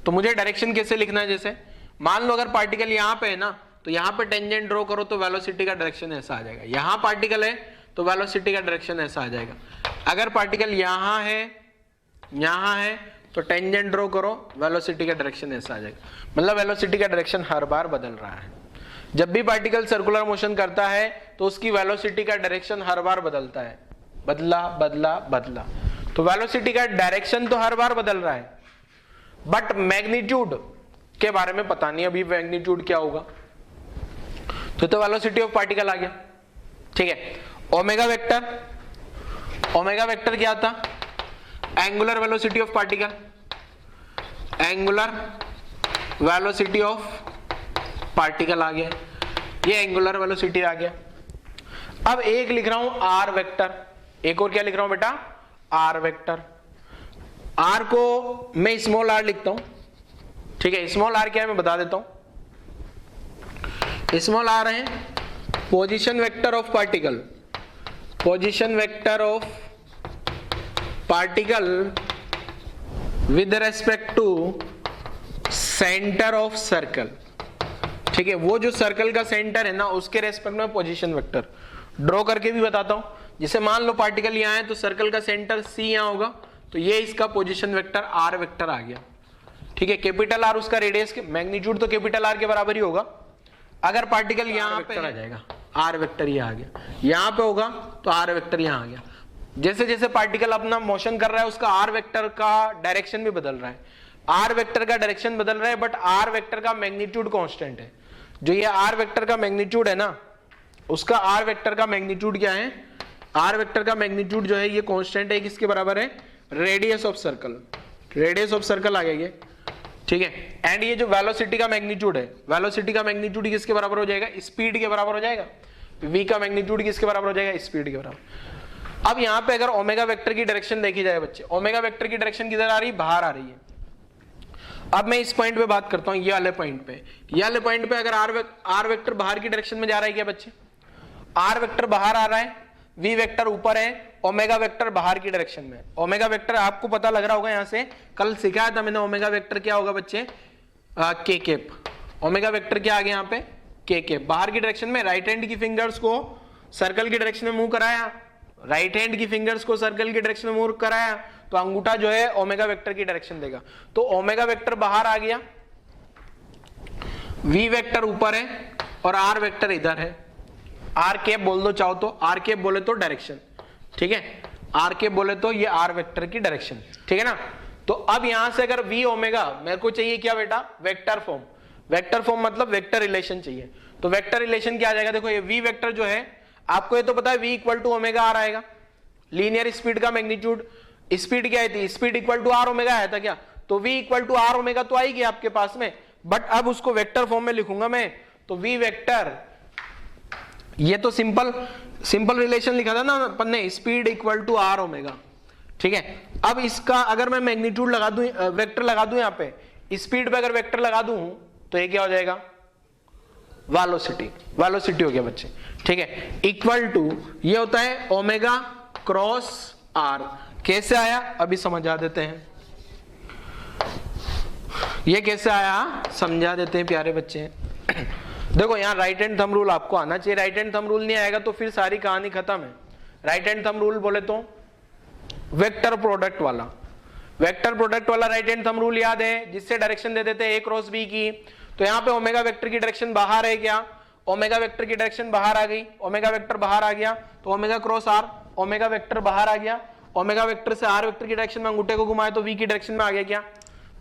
तो मुझे डायरेक्शन कैसे लिखना है, जैसे मान लो अगर पार्टिकल यहां पे है ना, तो यहां पे टेंजेंट ड्रॉ करो तो वेलोसिटी का डायरेक्शन ऐसा आ जाएगा। यहां पार्टिकल है तो वेलोसिटी का डायरेक्शन ऐसा आ जाएगा। अगर पार्टिकल यहां है तो टेंजेंट ड्रॉ करो, वेलोसिटी का डायरेक्शन ऐसा आ जाएगा। मतलब वेलोसिटी का डायरेक्शन हर बार बदल रहा है। जब भी पार्टिकल सर्कुलर मोशन करता है तो उसकी वेलोसिटी का डायरेक्शन हर बार बदलता है, बदला बदला बदला। तो वेलोसिटी का डायरेक्शन तो हर बार बदल रहा है, बट मैग्नीट्यूड के बारे में पता नहीं अभी मैग्नीट्यूड क्या होगा। तो वेलोसिटी ऑफ पार्टिकल आ गया, ठीक है। ओमेगा वेक्टर क्या था, angular velocity of particle, angular velocity of particle आ गया, ये एंगुलर वेलोसिटी आ गया। अब एक लिख रहा हूं आर वेक्टर, एक और क्या लिख रहा हूं बेटा, आर वेक्टर। आर को मैं स्मॉल आर लिखता हूं, ठीक है। स्मॉल आर क्या है मैं बता देता हूं, स्मॉल आर है position vector of particle, position vector of particle with respect to centre of circle, ठीक है। वो जो सर्कल का सेंटर है ना उसके रेस्पेक्ट में पोजीशन वेक्टर ड्रॉ करके भी बताता हूं। जैसे मान लो पार्टिकल यहां है तो सर्कल का सेंटर सी यहां होगा, तो ये इसका पोजीशन वेक्टर आर वेक्टर आ गया, ठीक है। कैपिटल आर उसका रेडियस, मैग्नीट्यूड तो कैपिटल आर के बराबर ही होगा। अगर पार्टिकल यहां पे आ जाएगा, आर वेक्टर ये आ गया, यहां पे होगा तो आर वेक्टर यहां आ गया। जैसे जैसे पार्टिकल अपना मोशन कर रहा है उसका आर वेक्टर का डायरेक्शन भी बदल रहा है, आर वेक्टर का डायरेक्शन बदल रहा है, बट आर वेक्टर का मैग्नीट्यूड कांस्टेंट है। जो ये आर वेक्टर का मैग्नीट्यूड है ना, उसका आर वेक्टर का मैग्नीट्यूड क्या है, आर वेक्टर का मैग्नीट्यूड जो है ये कांस्टेंट है, किसके बराबर है, radius of circle, radius of circle आ गया ये, ठीक है। एंड ये जो वेलोसिटी का मैग्नीट्यूड है, वेलोसिटी का मैग्नीट्यूड किसके बराबर हो जाएगा, स्पीड के बराबर हो जाएगा। v का मैग्नीट्यूड किसके बराबर हो जाएगा, स्पीड के बराबर। अब यहां पे अगर ओमेगा वेक्टर की डायरेक्शन देखी जाए बच्चे, ओमेगा वेक्टर की डायरेक्शन किधर आ रही है, बाहर आ रही है। अब मैं इस पॉइंट पे बात करता हूं, ये वाले पॉइंट पे, ये वाले पॉइंट पे अगर आर वेक्टर बाहर की डायरेक्शन में जा रहा है क्या बच्चे, आर वेक्टर बाहर आ रहा है, वी वेक्टर ऊपर है, ओमेगा वेक्टर बाहर की डायरेक्शन में। ओमेगा वेक्टर आपको पता लग रहा होगा, यहां से कल सिखाया था मैंने, ओमेगा वेक्टर क्या होगा बच्चे, के कैप। ओमेगा वेक्टर क्या आ गया यहाँ पे, के कैप, बाहर की डायरेक्शन में। राइट हैंड की फिंगर्स को सर्कल की डायरेक्शन में मूव कराया, राइट हैंड की फिंगर्स को सर्कल की डायरेक्शन में मूव कराया, तो अंगूठा जो है ओमेगा वेक्टर की डायरेक्शन देगा। तो ओमेगा वेक्टर बाहर आ गया, वी वेक्टर ऊपर है और आर वेक्टर इधर है। आर कैप बोल दो चाहो तो, आर कैप बोले तो डायरेक्शन, ठीक है, आर कैप बोले तो ये आर वेक्टर की डायरेक्शन, ठीक है ना। तो अब यहां से अगर वी ओमेगा, मेरे को चाहिए क्या बेटा, वेक्टर फॉर्म। वेक्टर फॉर्म मतलब वेक्टर रिलेशन चाहिए, तो वेक्टर रिलेशन क्या आ जाएगा, देखो ये वी वेक्टर जो है, आपको ये तो पता है v equal to omega R आएगा, लीनियर स्पीड का मैग्नीट्यूड, स्पीड क्या आई थी, speed equal to R omega आया था क्या, तो v equal to R omega तो आएगी आपके पास में, बट अब उसको वेक्टर फॉर्म में लिखूंगा मैं, तो v वेक्टर, ये तो सिंपल रिलेशन लिखा था ना अपन ने, speed equal to R omega, ठीक है। अब इसका अगर मैं मैग्नीट्यूड लगा दूं, वेक्टर लगा दूं यहाँ पे, स्पीड पे अगर वेक्टर लगा दूं तो ये क्या हो जाएगा, वेलोसिटी, वेलोसिटी हो गया बच्चे, ठीक है। इक्वल टू ये होता है ओमेगा क्रॉस आर। कैसे आया अभी समझा देते हैं, ये कैसे आया समझा देते हैं प्यारे बच्चे। देखो यहाँ राइट हैंड थंब रूल आपको आना चाहिए, राइट हैंड थंब रूल नहीं आएगा तो फिर सारी कहानी खत्म है। राइट हैंड थंब रूल बोले तो वेक्टर प्रोडक्ट वाला, वेक्टर प्रोडक्ट वाला राइट हैंड थंब रूल याद है, जिससे डायरेक्शन दे देते हैं ए क्रॉस बी की। तो यहाँ पे ओमेगा वेक्टर की डायरेक्शन बाहर है क्या, ओमेगा वेक्टर की डायरेक्शन बाहर आ गई, ओमेगा वेक्टर बाहर आ गया तो omega cross are, omega vector बाहर आ गया, ओमेगा वेक्टर से आर वेक्टर की डायरेक्शन में अंगूठे को घुमाए तो वी की डायरेक्शन में आ गया क्या।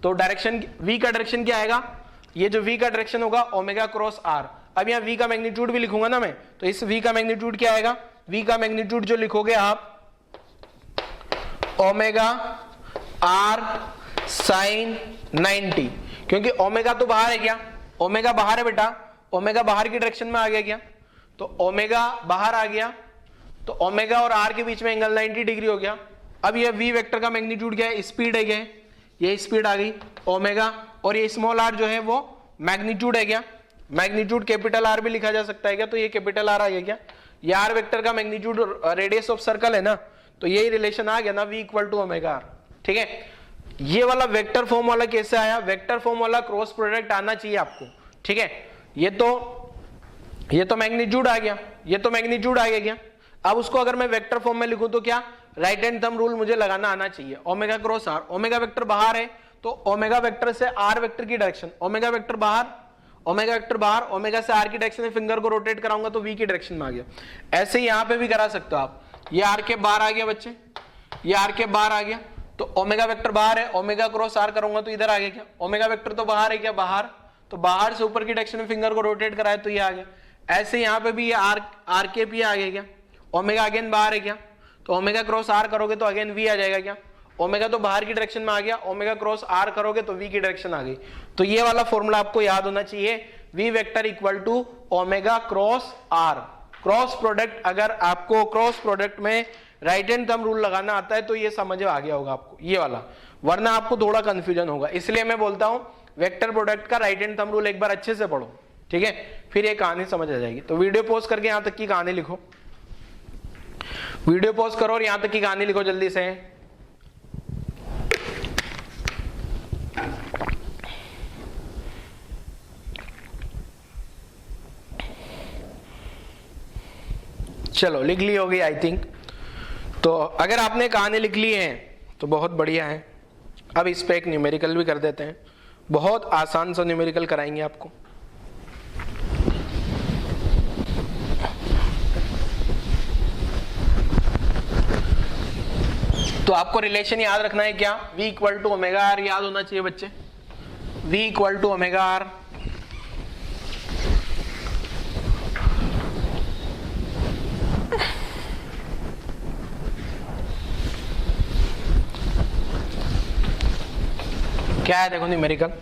तो डायरेक्शन वी का डायरेक्शन क्या आएगा, ये जो वी का डायरेक्शन होगा ओमेगा क्रॉस आर। अब यहाँ वी का मैग्नीट्यूड भी लिखूंगा ना मैं, तो इस वी का मैग्नीट्यूड क्या आएगा, वी का मैग्नीट्यूड जो लिखोगे आप ओमेगा आर साइन 90, क्योंकि ओमेगा तो बाहर है क्या, ओमेगा बाहर है बेटा, ओमेगा बाहर की डायरेक्शन में आ गया क्या, तो ओमेगा बाहर आ गया तो ओमेगा और आर के बीच में एंगल 90 डिग्री हो गया। अब ये वी वेक्टर का मैग्नीट्यूड क्या है, स्पीड है क्या, ये स्पीड आ गई ओमेगा, और ये स्मॉल आर जो है वो मैग्नीट्यूड है क्या, मैग्नीट्यूड कैपिटल आर भी लिखा जा सकता है क्या, तो ये कैपिटल आर आ गया क्या। ये आर वेक्टर का मैग्नीट्यूड रेडियस ऑफ सर्कल है ना, तो यही रिलेशन आ गया ना, V equal to omega are. ठीक है, ये वाला वेक्टर फॉर्म वाला कैसे आया, वेक्टर फॉर्म वाला क्रॉस प्रोडक्ट आना चाहिए आपको। ठीक है, ये तो मैग्नीट्यूड आ गया, ये तो मैग्नीट्यूड आ गया क्या। अब उसको अगर मैं वेक्टर फॉर्म में लिखूं तो क्या, राइट हैंड थंब रूल मुझे लगाना आना चाहिए, omega cross are, omega vector बाहर है तो ओमेगा वेक्टर से आर वेक्टर की डायरेक्शन, ओमेगा वेक्टर बाहर, ओमेगा वेक्टर बाहर, ओमेगा से आर की डायरेक्शन में फिंगर को रोटेट कराऊंगा तो वी की डायरेक्शन में आ गया। ऐसे ही यहां पे भी करा सकते हो आप, ये आर के बाहर आ गया बच्चे, ये आर के बाहर आ गया तो ओमेगा वेक्टर बाहर है, ओमेगा क्रॉस आर करूंगा तो इधर आ गया क्या, ओमेगा वेक्टर तो बाहर है क्या, बाहर, तो बाहर से ऊपर की डायरेक्शन में फिंगर को रोटेट कराए तो ये आ गया। ऐसे यहाँ पे भी ये आर के भी आ गया क्या, ओमेगा अगेन बाहर है क्या, तो ओमेगा क्रॉस आर करोगे तो अगेन वी आ जाएगा क्या, ओमेगा तो बाहर की डायरेक्शन में आ गया, ओमेगा क्रॉस आर करोगे तो वी की डायरेक्शन आ गई। तो ये वाला फॉर्मूला आपको याद होना चाहिए, v vector equal to omega cross r. Cross product, अगर आपको क्रॉस प्रोडक्ट में राइट हैंड थंब रूल लगाना आता है तो ये समझ आ गया होगा आपको ये वाला, वरना आपको थोड़ा कंफ्यूजन होगा। इसलिए मैं बोलता हूं वेक्टर प्रोडक्ट का राइट हैंड थंब रूल एक बार अच्छे से पढ़ो, ठीक है, फिर ये कहानी समझ आ जाएगी। तो वीडियो पॉज करके यहां तक की कहानी लिखो, वीडियो पॉज करो और यहां तक की कहानी लिखो जल्दी से। चलो लिख ली होगी आई थिंक। तो अगर आपने कहानी लिख ली है तो बहुत बढ़िया है। अब इस पे एक न्यूमेरिकल भी कर देते हैं, बहुत आसान सा न्यूमेरिकल कराएंगे आपको। तो आपको रिलेशन याद रखना है क्या, v equal to omega r याद होना चाहिए बच्चे, v equal to omega r. क्या है देखो न्यूमेरिकल,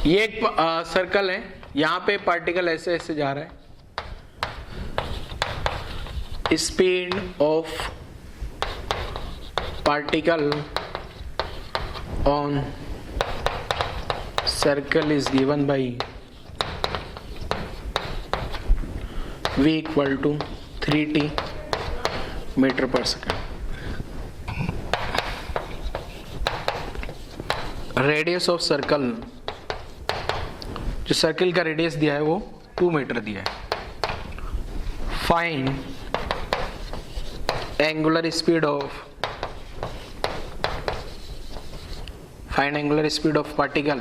ये एक सर्कल है, यहां पे पार्टिकल ऐसे ऐसे जा रहा है, speed of particle on circle is given by v equal to 3t metre पर सेकेंड। रेडियस ऑफ सर्कल, जो सर्कल का रेडियस दिया है वो 2 मीटर दिया है। Find angular speed of particle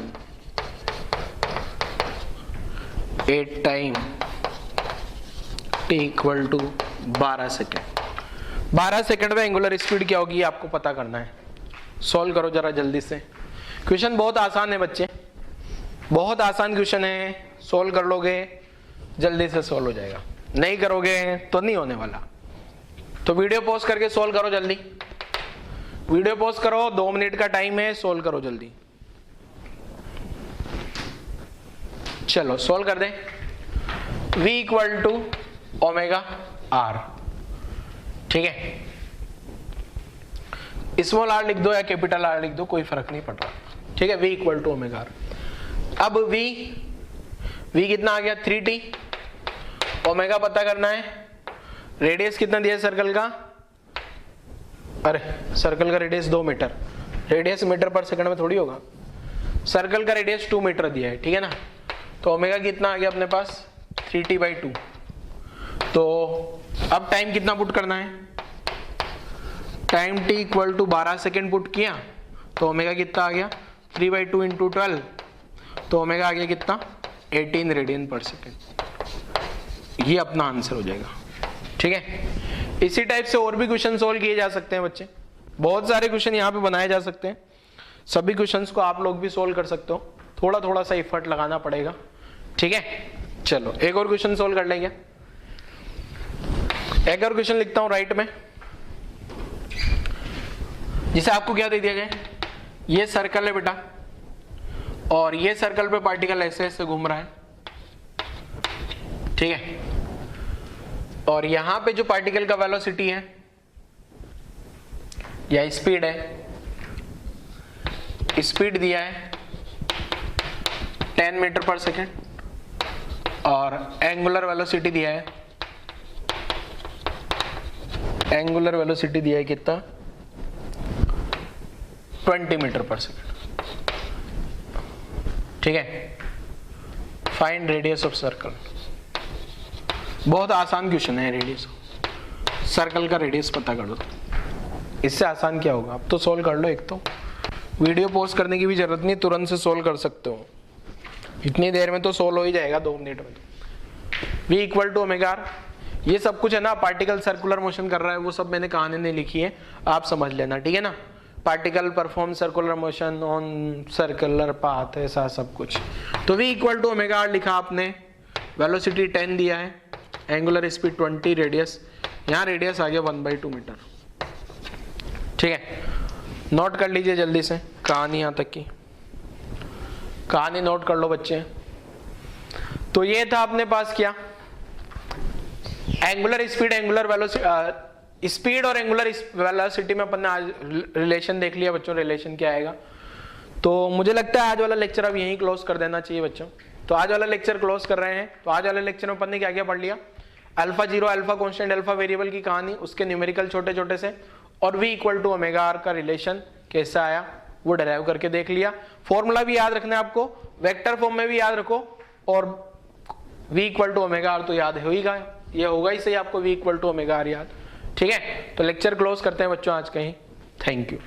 8 time t equal to 12 second. 12 second में एंगुलर स्पीड क्या होगी आपको पता करना है। सॉल्व करो जरा जल्दी से, क्वेश्चन बहुत आसान है बच्चे, बहुत आसान क्वेश्चन है, सॉल्व कर लोगे जल्दी से सॉल्व हो जाएगा, नहीं करोगे तो नहीं होने वाला। तो वीडियो पॉज करके सॉल्व करो जल्दी, वीडियो पॉज करो, 2 मिनट का टाइम है, सॉल्व करो जल्दी। चलो सॉल्व कर दें। v equal to omega are, ठीक है, स्मॉल आर लिख दो या कैपिटल आर लिख दो, कोई फर्क नहीं पड़ रहा, ठीक है। v equal to omega r. अब v कितना आ गया 3t, ओमेगा पता करना है, रेडियस कितना दिया सर्कल का, अरे सर्कल का रेडियस 2 मीटर, रेडियस मीटर पर सेकंड में थोड़ी होगा, सर्कल का रेडियस 2 मीटर दिया है, ठीक है ना। तो ओमेगा कितना आ गया अपने पास 3t/2। तो अब टाइम कितना पुट करना है, time t equal to 12 second put किया तो ओमेगा कितना आ गया 3/2 इंटू 12, तो ओमेगा आ गया कितना 18 रेडियन पर सेकेंड। ये अपना आंसर हो जाएगा, ठीक है। इसी टाइप से और भी क्वेश्चन सोल्व किए जा सकते हैं बच्चे, बहुत सारे क्वेश्चन यहाँ पे बनाए जा सकते हैं। सभी क्वेश्चंस को आप लोग भी सोल्व कर सकते हो, थोड़ा थोड़ा सा एफर्ट लगाना पड़ेगा, ठीक है। चलो एक और क्वेश्चन सोल्व कर लेंगे। एक और क्वेश्चन लिखता हूं राइट में, जिसे आपको क्या दे दिया गया, ये सर्कल है बेटा और ये सर्कल पे पार्टिकल ऐसे ऐसे घूम रहा है, ठीक है। और यहां पे जो पार्टिकल का वेलोसिटी है या स्पीड है, स्पीड दिया है 10 मीटर पर सेकेंड और एंगुलर वेलोसिटी दिया है, एंगुलर वेलोसिटी दिया है कितना 20 मीटर पर सेकेंड, ठीक है। Find radius of circle. बहुत आसान क्वेश्चन है, रेडियस सर्कल का रेडियस पता कर दो, इससे आसान क्या होगा। अब तो सोल्व कर लो, एक तो वीडियो पॉज करने की भी जरूरत नहीं, तुरंत से सोल्व कर सकते हो, इतनी देर में तो सोल्व हो ही जाएगा 2 मिनट में। v equal to omega r, ये सब कुछ है ना, पार्टिकल सर्कुलर मोशन कर रहा है वो सब मैंने कहानी नहीं लिखी है, आप समझ लेना, ठीक है ना। Particle perform circular motion on circular path, ऐसा सब कुछ। तो v equal to omega r लिखा आपने, वेलोसिटी 10 दिया है, एंगुलर स्पीड 20, रेडियस यहाँ रेडियस आ गया 1/2 मीटर, ठीक है। नोट कर लीजिए जल्दी से कहानी, यहाँ तक की कहानी नोट कर लो बच्चे। तो ये था अपने पास क्या, angular speed, angular velocity, speed और एंगुलर वेलोसिटी में अपन ने आज रिलेशन देख लिया बच्चों, रिलेशन क्या आएगा। तो मुझे लगता है आज वाला लेक्चर अब यहीं क्लोज कर देना चाहिए बच्चों। तो आज वाला लेक्चर क्लोज कर रहे हैं। तो आज वाले लेक्चर में अपन ने क्या क्या पढ़ लिया, alpha zero, alpha constant, alpha variable की कहानी, उसके न्यूमेरिकल छोटे छोटे से, और v equal to omega r का रिलेशन कैसे आया वो डिराइव करके देख लिया। फॉर्मूला भी याद रखना है आपको, वेक्टर फॉर्म में भी याद रखो, और v equal to omega r तो याद होगा, ये होगा ही सही आपको v equal to omega r याद, ठीक है। तो लेक्चर क्लोज करते हैं बच्चों आज कहीं, थैंक यू।